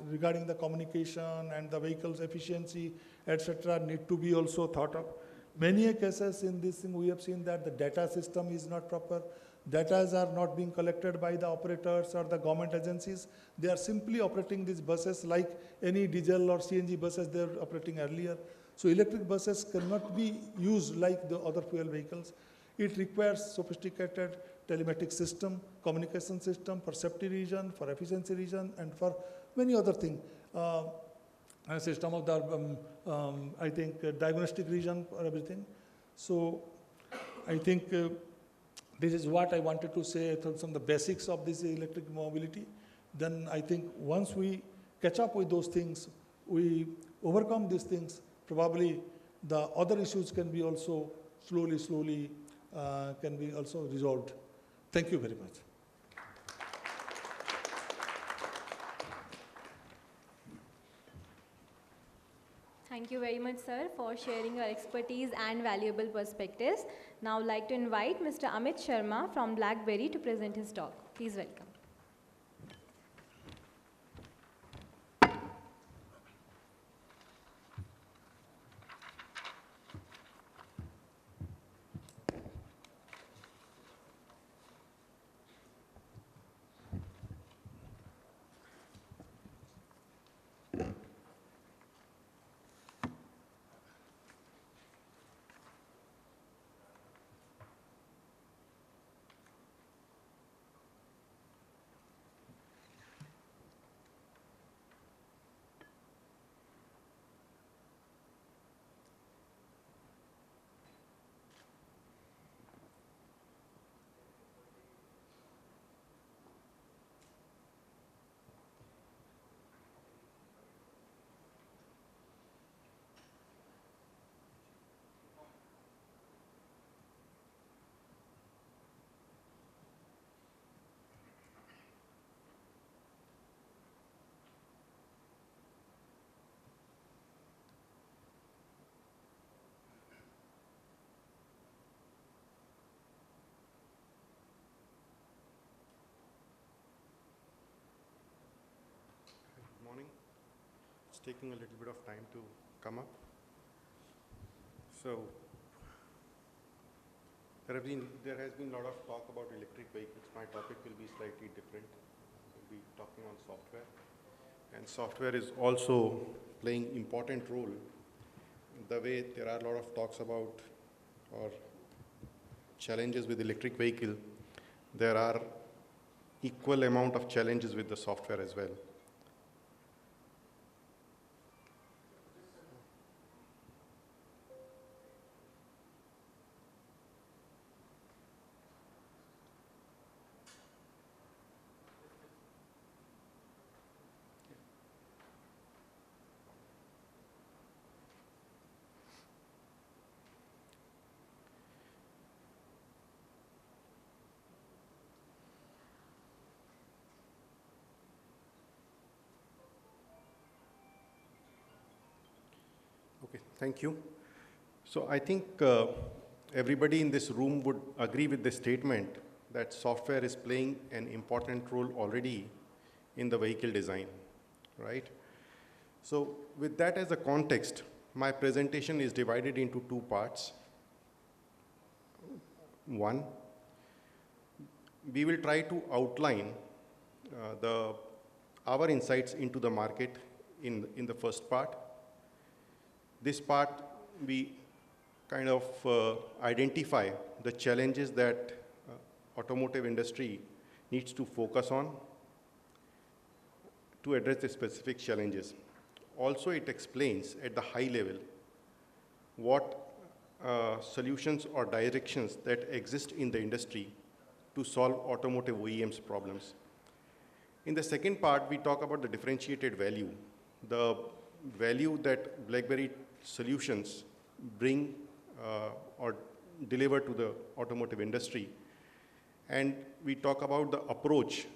regarding the communication and the vehicles efficiency, etc., need to be also thought of. Many cases in this thing we have seen that the data system is not proper. Data are not being collected by the operators or the government agencies. They are simply operating these buses like any diesel or CNG buses they were operating earlier. So electric buses cannot be used like the other fuel vehicles. It requires sophisticated telematic system, communication system for safety reason, for efficiency reason, and for many other things. A system of the, I think, diagnostic reason for everything. So I think this is what I wanted to say from the basics of this electric mobility. Then I think once we catch up with those things, we overcome these things, probably the other issues can be also slowly can be also resolved. Thank you very much. Thank you very much, sir, for sharing your expertise and valuable perspectives. Now I'd like to invite Mr. Amit Sharma from BlackBerry to present his talk. Please welcome. It's taking a little bit of time to come up. So there has been a lot of talk about electric vehicles. My topic will be slightly different. We'll be talking on software. And software is also playing important role. The way there are a lot of talks about or challenges with electric vehicle, there are equal amount of challenges with the software as well. Okay, thank you. So I think everybody in this room would agree with the statement that software is playing an important role already in the vehicle design, right? So with that as a context, my presentation is divided into two parts. One, we will try to outline our insights into the market in the first part. This part, we kind of identify the challenges that automotive industry needs to focus on to address the specific challenges. Also, it explains at the high level what solutions or directions that exist in the industry to solve automotive OEMs problems. In the second part, we talk about the differentiated value, the value that BlackBerry solutions bring or deliver to the automotive industry. And we talk about the approach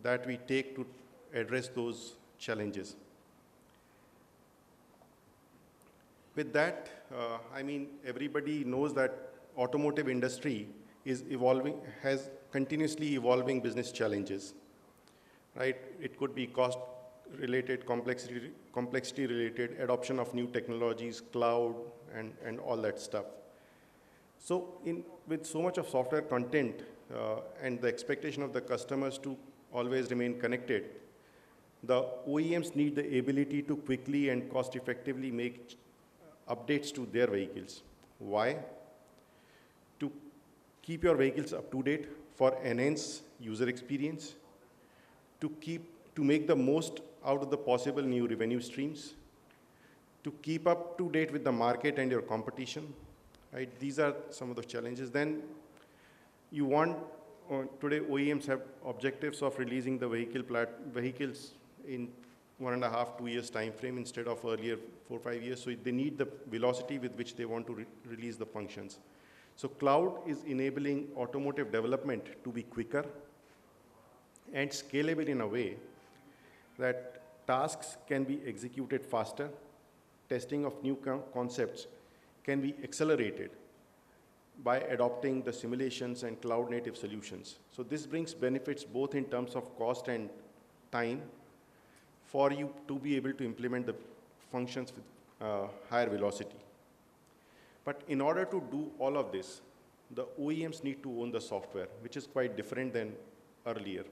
that we take to address those challenges. With that, I mean, everybody knows that automotive industry is evolving, has continuously evolving business challenges, right? It could be cost related, complexity related, adoption of new technologies, cloud, and all that stuff. So with so much of software content and the expectation of the customers to always remain connected, the OEMs need the ability to quickly and cost effectively make updates to their vehicles. Why? To keep your vehicles up to date for enhanced user experience, to make the most out of the possible new revenue streams, to keep up to date with the market and your competition, right? These are some of the challenges. Then you want, today OEMs have objectives of releasing the vehicles in 1.5 to 2 years time frame instead of earlier 4 or 5 years. So they need the velocity with which they want to release the functions. So cloud is enabling automotive development to be quicker and scalable in a way that tasks can be executed faster, testing of new concepts can be accelerated by adopting the simulations and cloud-native solutions. So this brings benefits both in terms of cost and time for you to be able to implement the functions with higher velocity. But in order to do all of this, the OEMs need to own the software, which is quite different than earlier.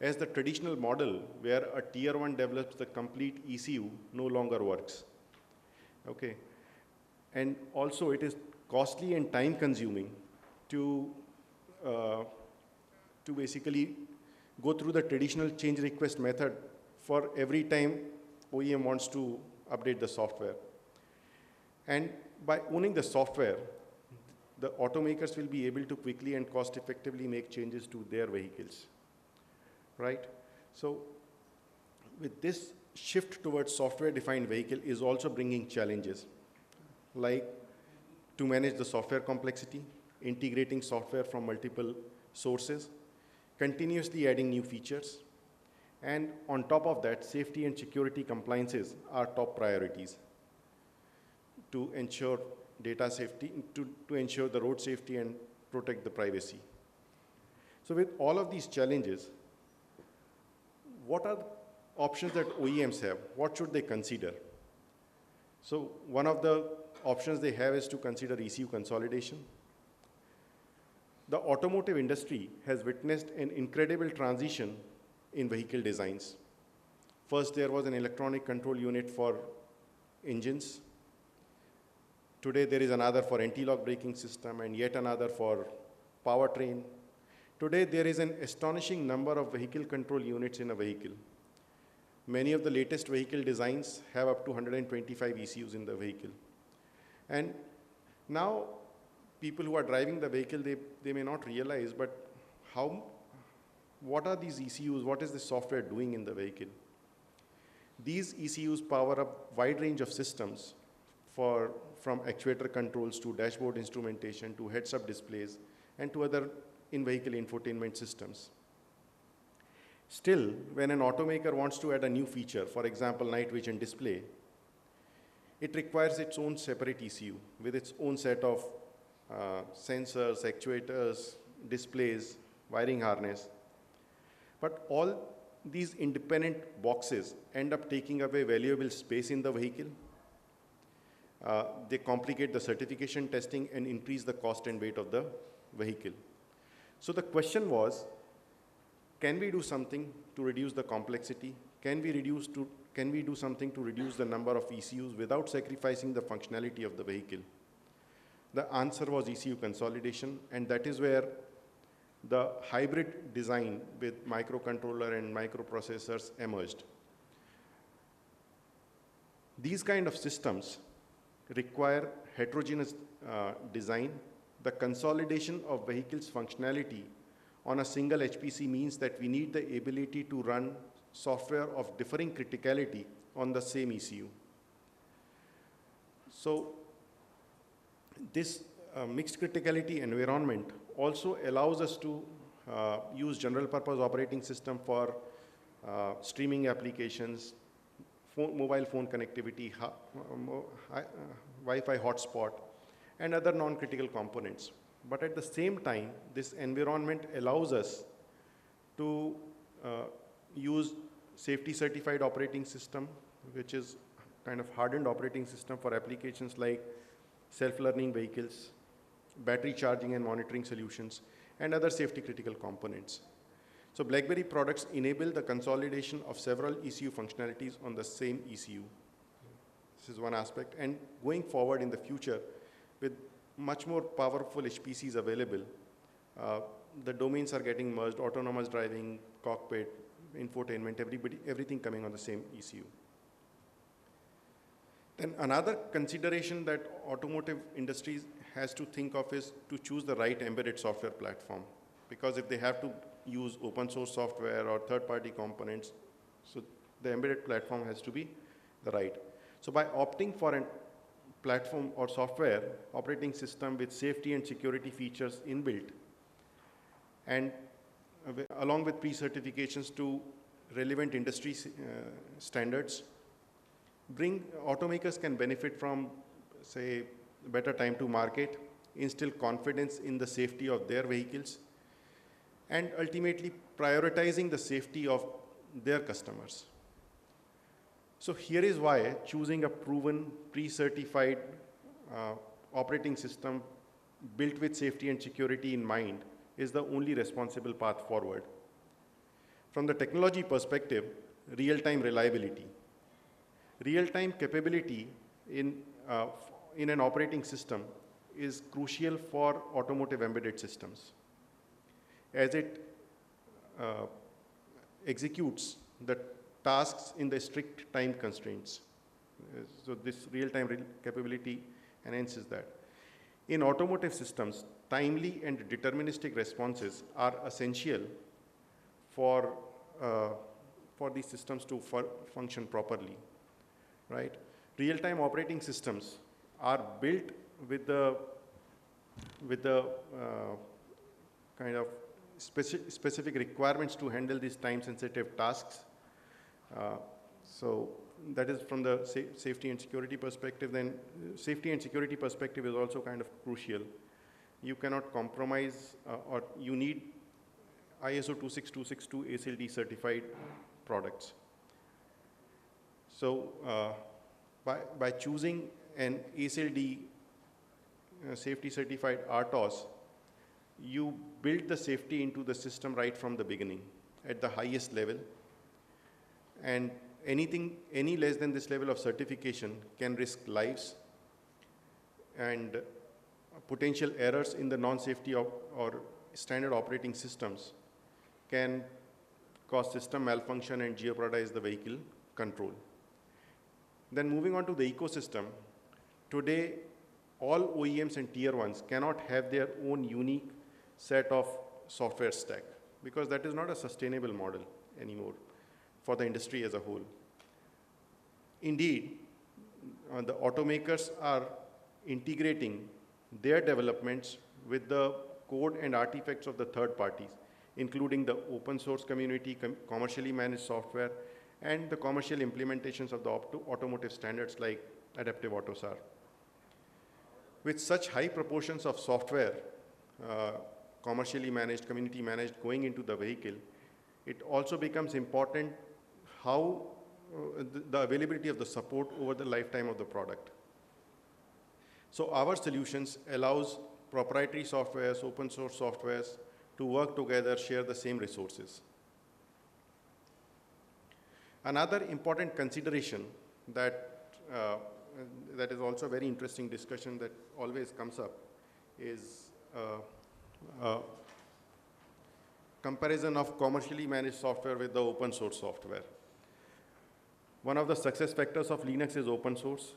As the traditional model where a tier 1 develops the complete ECU no longer works. Okay. And also it is costly and time consuming to basically go through the traditional change request method for every time OEM wants to update the software. And by owning the software, the automakers will be able to quickly and cost effectively make changes to their vehicles. Right? So with this shift towards software-defined vehicle is also bringing challenges, like to manage the software complexity, integrating software from multiple sources, continuously adding new features, and on top of that, safety and security compliances are top priorities to ensure data safety, to ensure the road safety and protect the privacy. So with all of these challenges, what are options that OEMs have, what should they consider? So one of the options they have is to consider ECU consolidation. The automotive industry has witnessed an incredible transition in vehicle designs. First, there was an electronic control unit for engines. Today, there is another for anti-lock braking system and yet another for powertrain. Today, there is an astonishing number of vehicle control units in a vehicle. Many of the latest vehicle designs have up to 125 ECUs in the vehicle. And now, people who are driving the vehicle, they may not realize, but what are these ECUs? What is the software doing in the vehicle? These ECUs power a wide range of systems from actuator controls to dashboard instrumentation to heads-up displays and to other in-vehicle infotainment systems. Still, when an automaker wants to add a new feature, for example, night vision display, it requires its own separate ECU with its own set of sensors, actuators, displays, wiring harness. But all these independent boxes end up taking away valuable space in the vehicle. They complicate the certification testing and increase the cost and weight of the vehicle. So the question was, can we do something to reduce the complexity? Can we do something to reduce the number of ECUs without sacrificing the functionality of the vehicle? The answer was ECU consolidation, and that is where the hybrid design with microcontroller and microprocessors emerged. These kind of systems require heterogeneous design. The consolidation of vehicles' functionality on a single HPC means that we need the ability to run software of differing criticality on the same ECU. So this mixed criticality environment also allows us to use general purpose operating system for streaming applications, mobile phone connectivity, Wi-Fi hotspot, and other non-critical components. But at the same time, this environment allows us to use safety certified operating system, which is kind of hardened operating system for applications like self-learning vehicles, battery charging and monitoring solutions, and other safety critical components. So BlackBerry products enable the consolidation of several ECU functionalities on the same ECU. This is one aspect. And going forward in the future, with much more powerful HPCs available, the domains are getting merged, autonomous driving, cockpit, infotainment, everything coming on the same ECU. Then another consideration that automotive industries has to think of is to choose the right embedded software platform. Because if they have to use open source software or third-party components, so the embedded platform has to be the right. So by opting for a platform or software operating system with safety and security features inbuilt, and along with pre-certifications to relevant industry standards, automakers can benefit from, say, better time to market, instill confidence in the safety of their vehicles, and ultimately prioritizing the safety of their customers. So here is why choosing a proven, pre-certified operating system built with safety and security in mind is the only responsible path forward. From the technology perspective, real-time reliability. Real-time capability in an operating system is crucial for automotive embedded systems, as it executes the tasks in the strict time constraints. So this real-time capability enhances that. In automotive systems, timely and deterministic responses are essential for these systems to function properly, right? Real-time operating systems are built with the kind of specific requirements to handle these time-sensitive tasks. So that is from the safety and security perspective. Then safety and security perspective is also kind of crucial. You cannot compromise, or you need ISO 26262 ASIL-D certified products. So by choosing an ASIL-D safety certified RTOS, you build the safety into the system right from the beginning at the highest level. And any less than this level of certification can risk lives, and potential errors in the non-safety or standard operating systems can cause system malfunction and jeopardize the vehicle control. Then moving on to the ecosystem, today all OEMs and tier ones cannot have their own unique set of software stack, because that is not a sustainable model anymore for the industry as a whole. Indeed, the automakers are integrating their developments with the code and artifacts of the third parties, including the open source community, commercially managed software, and the commercial implementations of the automotive standards like Adaptive AutoSAR. With such high proportions of software, commercially managed, community managed, going into the vehicle, it also becomes important how the availability of the support over the lifetime of the product. So our solutions allows proprietary softwares, open source softwares to work together, share the same resources. Another important consideration that is also a very interesting discussion that always comes up is comparison of commercially managed software with the open source software. One of the success factors of Linux is open source.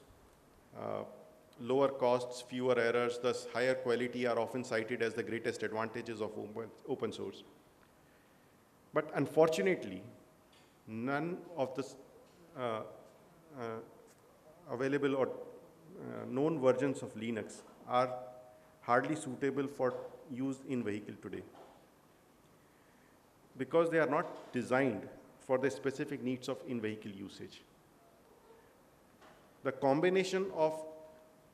Lower costs, fewer errors, thus higher quality are often cited as the greatest advantages of open source. But unfortunately, none of the available or known versions of Linux are hardly suitable for use in vehicle today, because they are not designed for the specific needs of in-vehicle usage. The combination of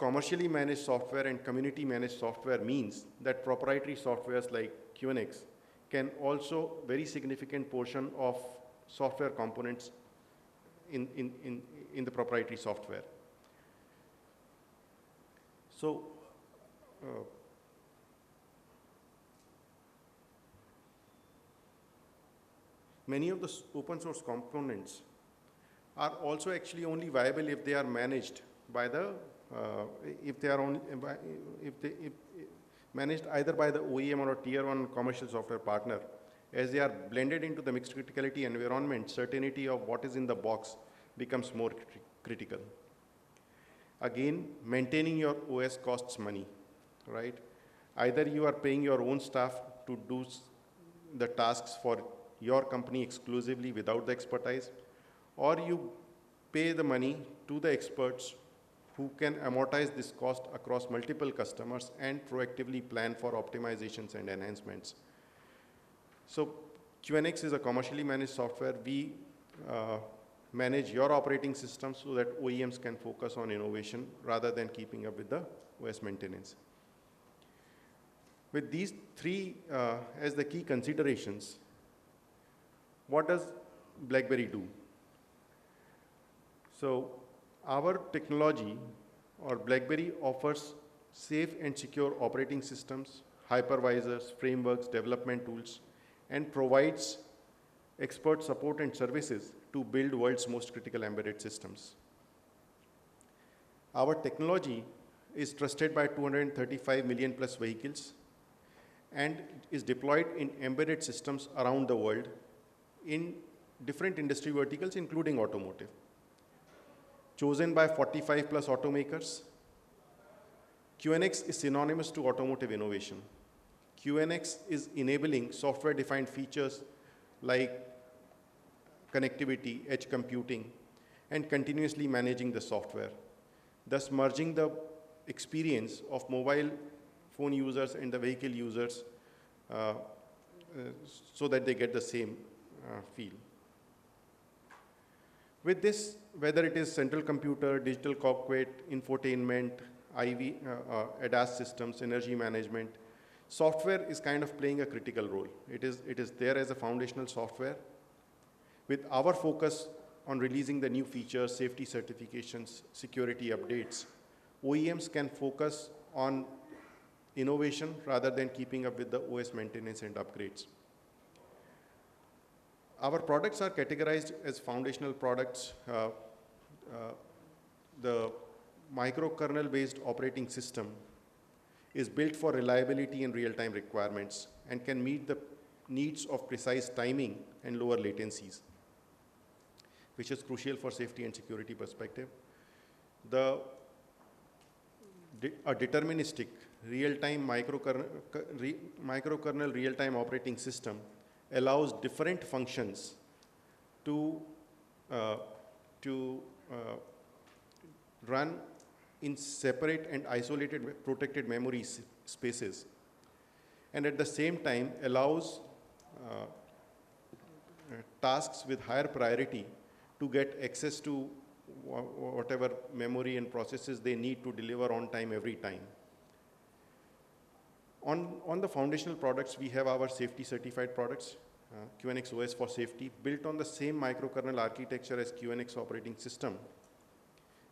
commercially managed software and community managed software means that proprietary softwares like QNX can also very significant portion of software components in the proprietary software. So many of the open source components are also actually only viable if they are managed by the managed either by the OEM or a tier one commercial software partner. As they are blended into the mixed criticality environment, certainty of what is in the box becomes more critical. Again, maintaining your OS costs money, right? Either you are paying your own staff to do the tasks for your company exclusively without the expertise, or you pay the money to the experts who can amortize this cost across multiple customers and proactively plan for optimizations and enhancements. So QNX is a commercially managed software. We manage your operating system so that OEMs can focus on innovation rather than keeping up with the OS maintenance. With these three as the key considerations, what does BlackBerry do? So our technology, or BlackBerry, offers safe and secure operating systems, hypervisors, frameworks, development tools, and provides expert support and services to build world's most critical embedded systems. Our technology is trusted by 235 million plus vehicles and is deployed in embedded systems around the world in different industry verticals, including automotive. Chosen by 45 plus automakers, QNX is synonymous to automotive innovation. QNX is enabling software-defined features like connectivity, edge computing, and continuously managing the software, thus merging the experience of mobile phone users and the vehicle users so that they get the same feel. With this, whether it is central computer, digital cockpit, infotainment, ADAS systems, energy management, software is kind of playing a critical role. It is there as a foundational software. With our focus on releasing the new features, safety certifications, security updates, OEMs can focus on innovation rather than keeping up with the OS maintenance and upgrades. Our products are categorized as foundational products. The microkernel-based operating system is built for reliability and real-time requirements and can meet the needs of precise timing and lower latencies, which is crucial for safety and security perspective. A deterministic real-time microkernel real-time operating system allows different functions to run in separate and isolated protected memory spaces, and at the same time allows tasks with higher priority to get access to whatever memory and processes they need to deliver on time every time. On the foundational products, we have our safety certified products, QNX OS for safety, built on the same microkernel architecture as QNX operating system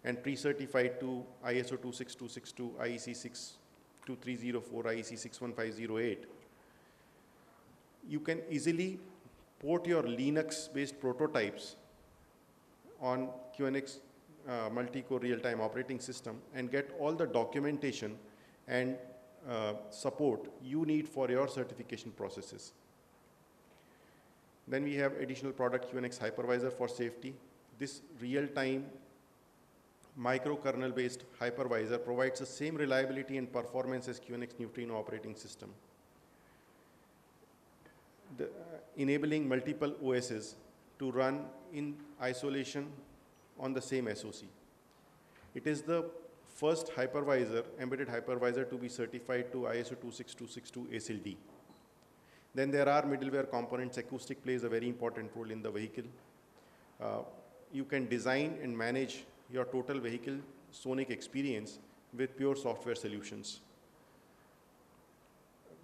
and pre-certified to ISO 26262, IEC 62304, IEC 61508. You can easily port your Linux-based prototypes on QNX multi-core real-time operating system and get all the documentation and support you need for your certification processes. Then we have additional product QNX hypervisor for safety. This real-time microkernel-based hypervisor provides the same reliability and performance as QNX Neutrino operating system, enabling multiple OSs to run in isolation on the same SoC. It is the first hypervisor, embedded hypervisor, to be certified to ISO 26262 ASIL-D. Then there are middleware components. Acoustic plays a very important role in the vehicle. You can design and manage your total vehicle sonic experience with pure software solutions,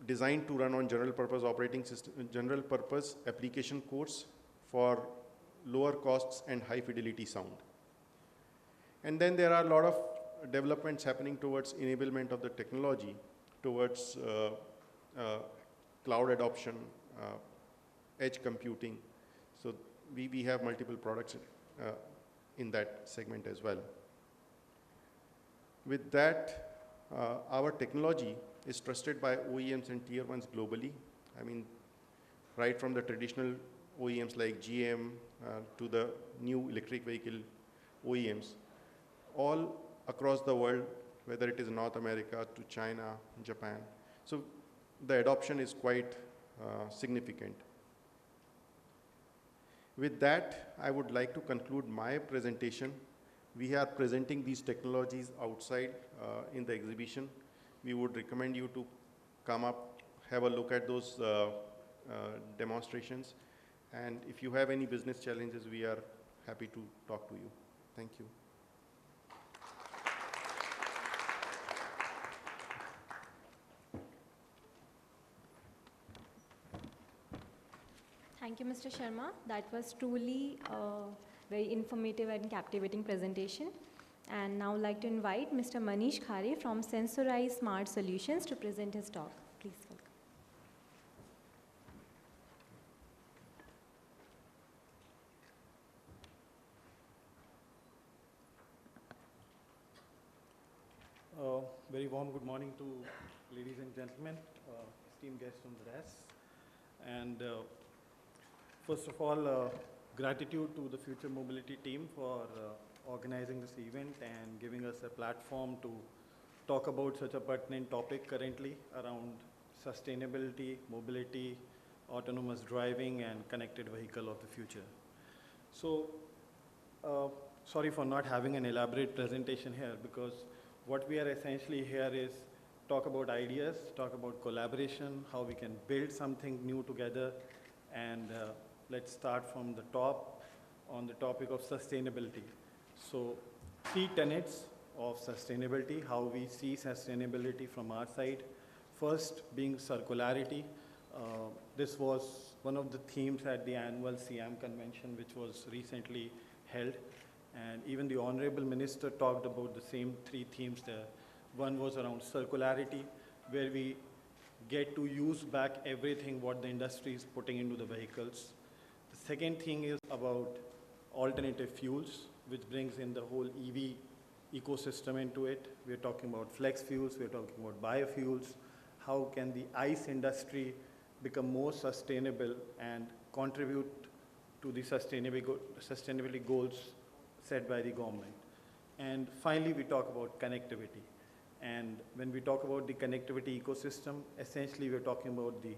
designed to run on general purpose operating system, general purpose application cores for lower costs and high fidelity sound. And then there are a lot of developments happening towards enablement of the technology, towards cloud adoption, edge computing. So we have multiple products in that segment as well. With that, our technology is trusted by OEMs and tier ones globally. I mean, right from the traditional OEMs like GM to the new electric vehicle OEMs, all across the world, whether it is North America to China, Japan. So the adoption is quite significant. With that, I would like to conclude my presentation. We are presenting these technologies outside in the exhibition. We would recommend you to come up, have a look at those demonstrations. And if you have any business challenges, we are happy to talk to you. Thank you. Thank you, Mr. Sharma. That was truly a very informative and captivating presentation. And now I'd like to invite Mr. Manish Khare from Sensorise Smart Solutions to present his talk. Please welcome. Very warm good morning to ladies and gentlemen, esteemed guests from the desk. And first of all, gratitude to the Future Mobility team for organizing this event and giving us a platform to talk about such a pertinent topic currently around sustainability, mobility, autonomous driving, and connected vehicle of the future. So, sorry for not having an elaborate presentation here, because what we are essentially here is talk about ideas, talk about collaboration, how we can build something new together, and let's start from the top on the topic of sustainability. So 3 tenets of sustainability, how we see sustainability from our side. First being circularity. This was one of the themes at the annual CM convention, which was recently held. And even the Honorable Minister talked about the same three themes there. One was around circularity, where we get to use back everything what the industry is putting into the vehicles. The second thing is about alternative fuels, which brings in the whole EV ecosystem into it. We're talking about flex fuels, we're talking about biofuels. How can the ICE industry become more sustainable and contribute to the sustainability goals set by the government? And finally, we talk about connectivity. And when we talk about the connectivity ecosystem, essentially we're talking about the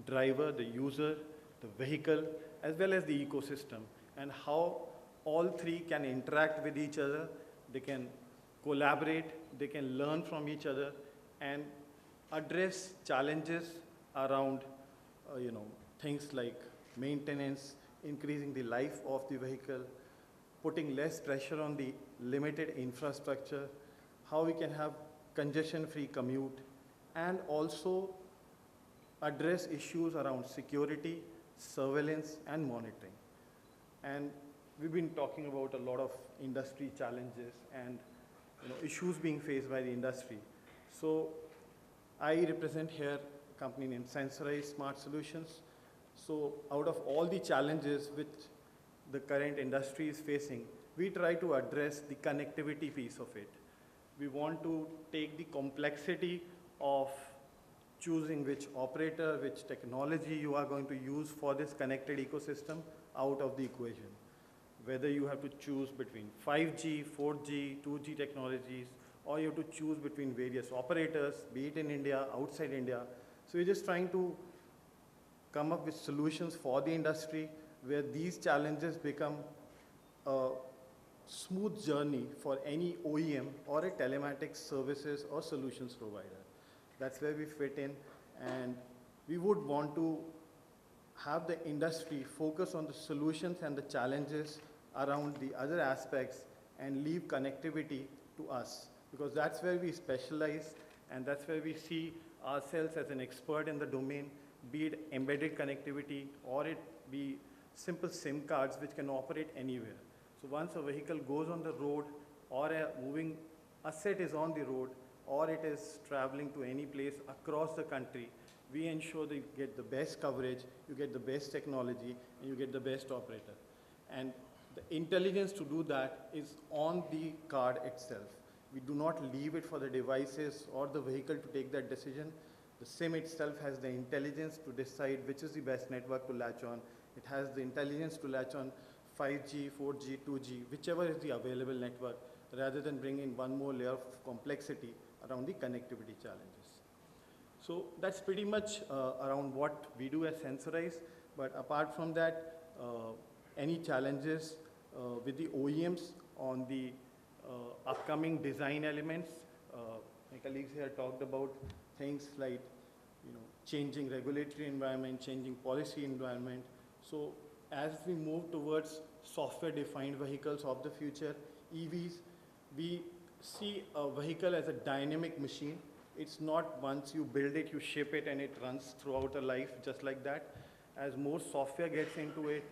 driver, the user, the vehicle, as well as the ecosystem, and how all three can interact with each other. They can collaborate, they can learn from each other, and address challenges around things like maintenance, increasing the life of the vehicle, putting less pressure on the limited infrastructure, how we can have congestion-free commute, and also address issues around security, surveillance, and monitoring. And we've been talking about a lot of industry challenges and issues being faced by the industry. So I represent here a company named Sensorise Smart Solutions. So out of all the challenges which the current industry is facing, we try to address the connectivity piece of it. We want to take the complexity of choosing which operator, which technology you are going to use for this connected ecosystem out of the equation. Whether you have to choose between 5G, 4G, 2G technologies, or you have to choose between various operators, be it in India, outside India. So we're just trying to come up with solutions for the industry where these challenges become a smooth journey for any OEM or a telematics services or solutions provider. That's where we fit in, and we would want to have the industry focus on the solutions and the challenges around the other aspects and leave connectivity to us, because that's where we specialize and that's where we see ourselves as an expert in the domain, be it embedded connectivity or it be simple SIM cards which can operate anywhere. So once a vehicle goes on the road or a moving asset is on the road or it is traveling to any place across the country, we ensure that you get the best coverage, you get the best technology, and you get the best operator. And the intelligence to do that is on the card itself. We do not leave it for the devices or the vehicle to take that decision. The SIM itself has the intelligence to decide which is the best network to latch on. It has the intelligence to latch on 5G, 4G, 2G, whichever is the available network, rather than bringing one more layer of complexity around the connectivity challenges. So that's pretty much around what we do as Sensorise. But apart from that, any challenges with the OEMs on the upcoming design elements, my colleagues here talked about things like changing regulatory environment, changing policy environment. So as we move towards software-defined vehicles of the future, EVs, we see a vehicle as a dynamic machine. It's not once you build it, you ship it, and it runs throughout a life just like that. As more software gets into it,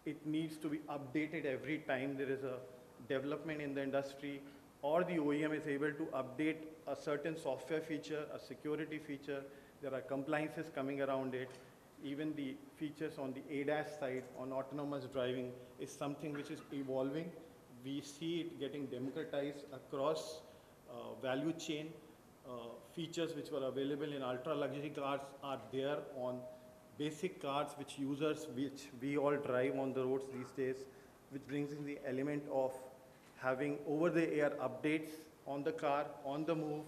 it needs to be updated every time there is a development in the industry or the OEM is able to update a certain software feature, a security feature. There are compliances coming around it. Even the features on the ADAS side, on autonomous driving, is something which is evolving. We see it getting democratized across value chain. Features which were available in ultra luxury cars are there on basic cars which we all drive on the roads these days, which brings in the element of having over-the-air updates on the car, on the move,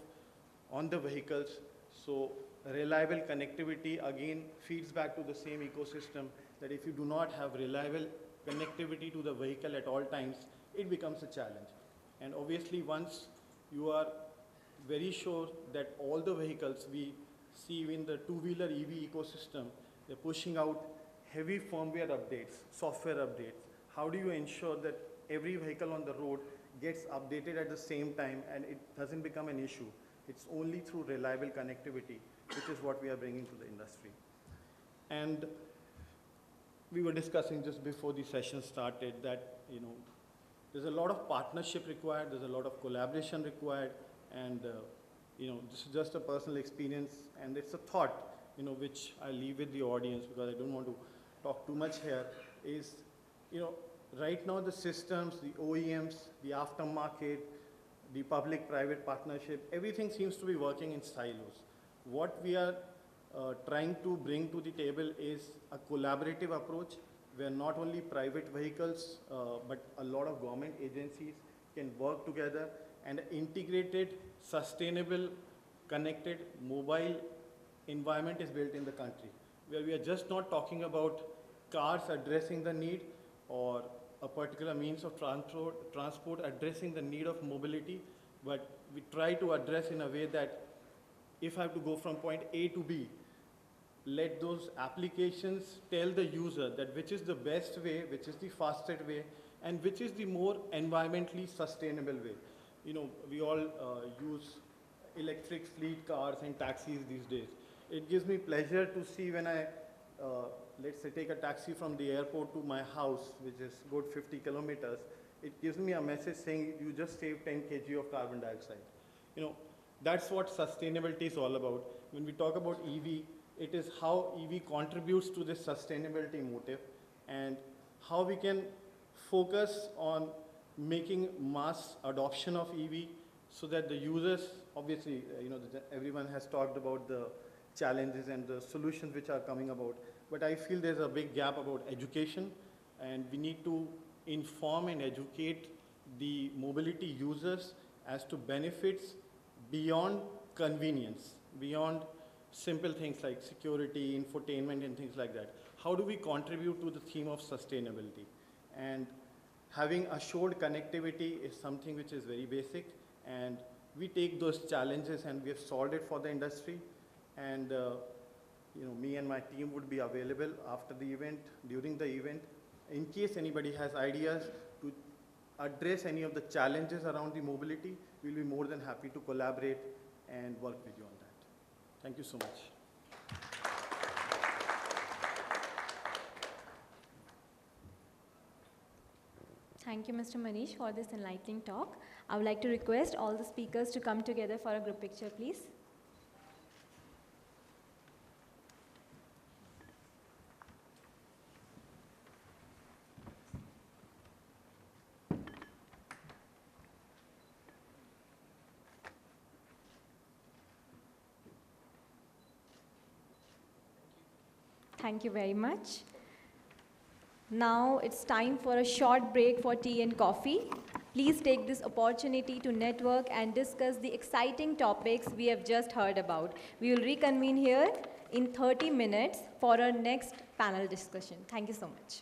on the vehicles. So reliable connectivity again feeds back to the same ecosystem, that if you do not have reliable connectivity to the vehicle at all times, it becomes a challenge. And obviously once you are very sure that all the vehicles we see in the two-wheeler EV ecosystem, they're pushing out heavy firmware updates, software updates. How do you ensure that every vehicle on the road gets updated at the same time and it doesn't become an issue? It's only through reliable connectivity, which is what we are bringing to the industry. And we were discussing just before the session started that, there's a lot of partnership required, there's a lot of collaboration required, and this is just a personal experience, and it's a thought, which I leave with the audience because I don't want to talk too much here, is, right now the systems, the OEMs, the aftermarket, the public-private partnership, everything seems to be working in silos. What we are trying to bring to the table is a collaborative approach where not only private vehicles, but a lot of government agencies can work together, and an integrated, sustainable, connected, mobile environment is built in the country, where we are just not talking about cars addressing the need or a particular means of transport addressing the need of mobility, but we try to address in a way that if I have to go from point A to B, let those applications tell the user that which is the best way, which is the fastest way, and which is the more environmentally sustainable way. We all use electric fleet cars and taxis these days. It gives me pleasure to see when I, let's say, take a taxi from the airport to my house, which is good 50 kilometers. It gives me a message saying you just saved 10 kg of carbon dioxide. That's what sustainability is all about. When we talk about EV, it is how EV contributes to this sustainability motive, and how we can focus on making mass adoption of EV so that the users, obviously, everyone has talked about the challenges and the solutions which are coming about, but I feel there's a big gap about education, and we need to inform and educate the mobility users as to benefits beyond convenience, beyond simple things like security, infotainment, and things like that. How do we contribute to the theme of sustainability? And having assured connectivity is something which is very basic, and we take those challenges and we have solved it for the industry. And me and my team would be available after the event, during the event, in case anybody has ideas to address any of the challenges around the mobility. We'll be more than happy to collaborate and work with you on that. Thank you so much. Thank you, Mr. Manish, for this enlightening talk. I would like to request all the speakers to come together for a group picture, please. Thank you very much. Now it's time for a short break for tea and coffee. Please take this opportunity to network and discuss the exciting topics we have just heard about. We will reconvene here in 30 minutes for our next panel discussion. Thank you so much.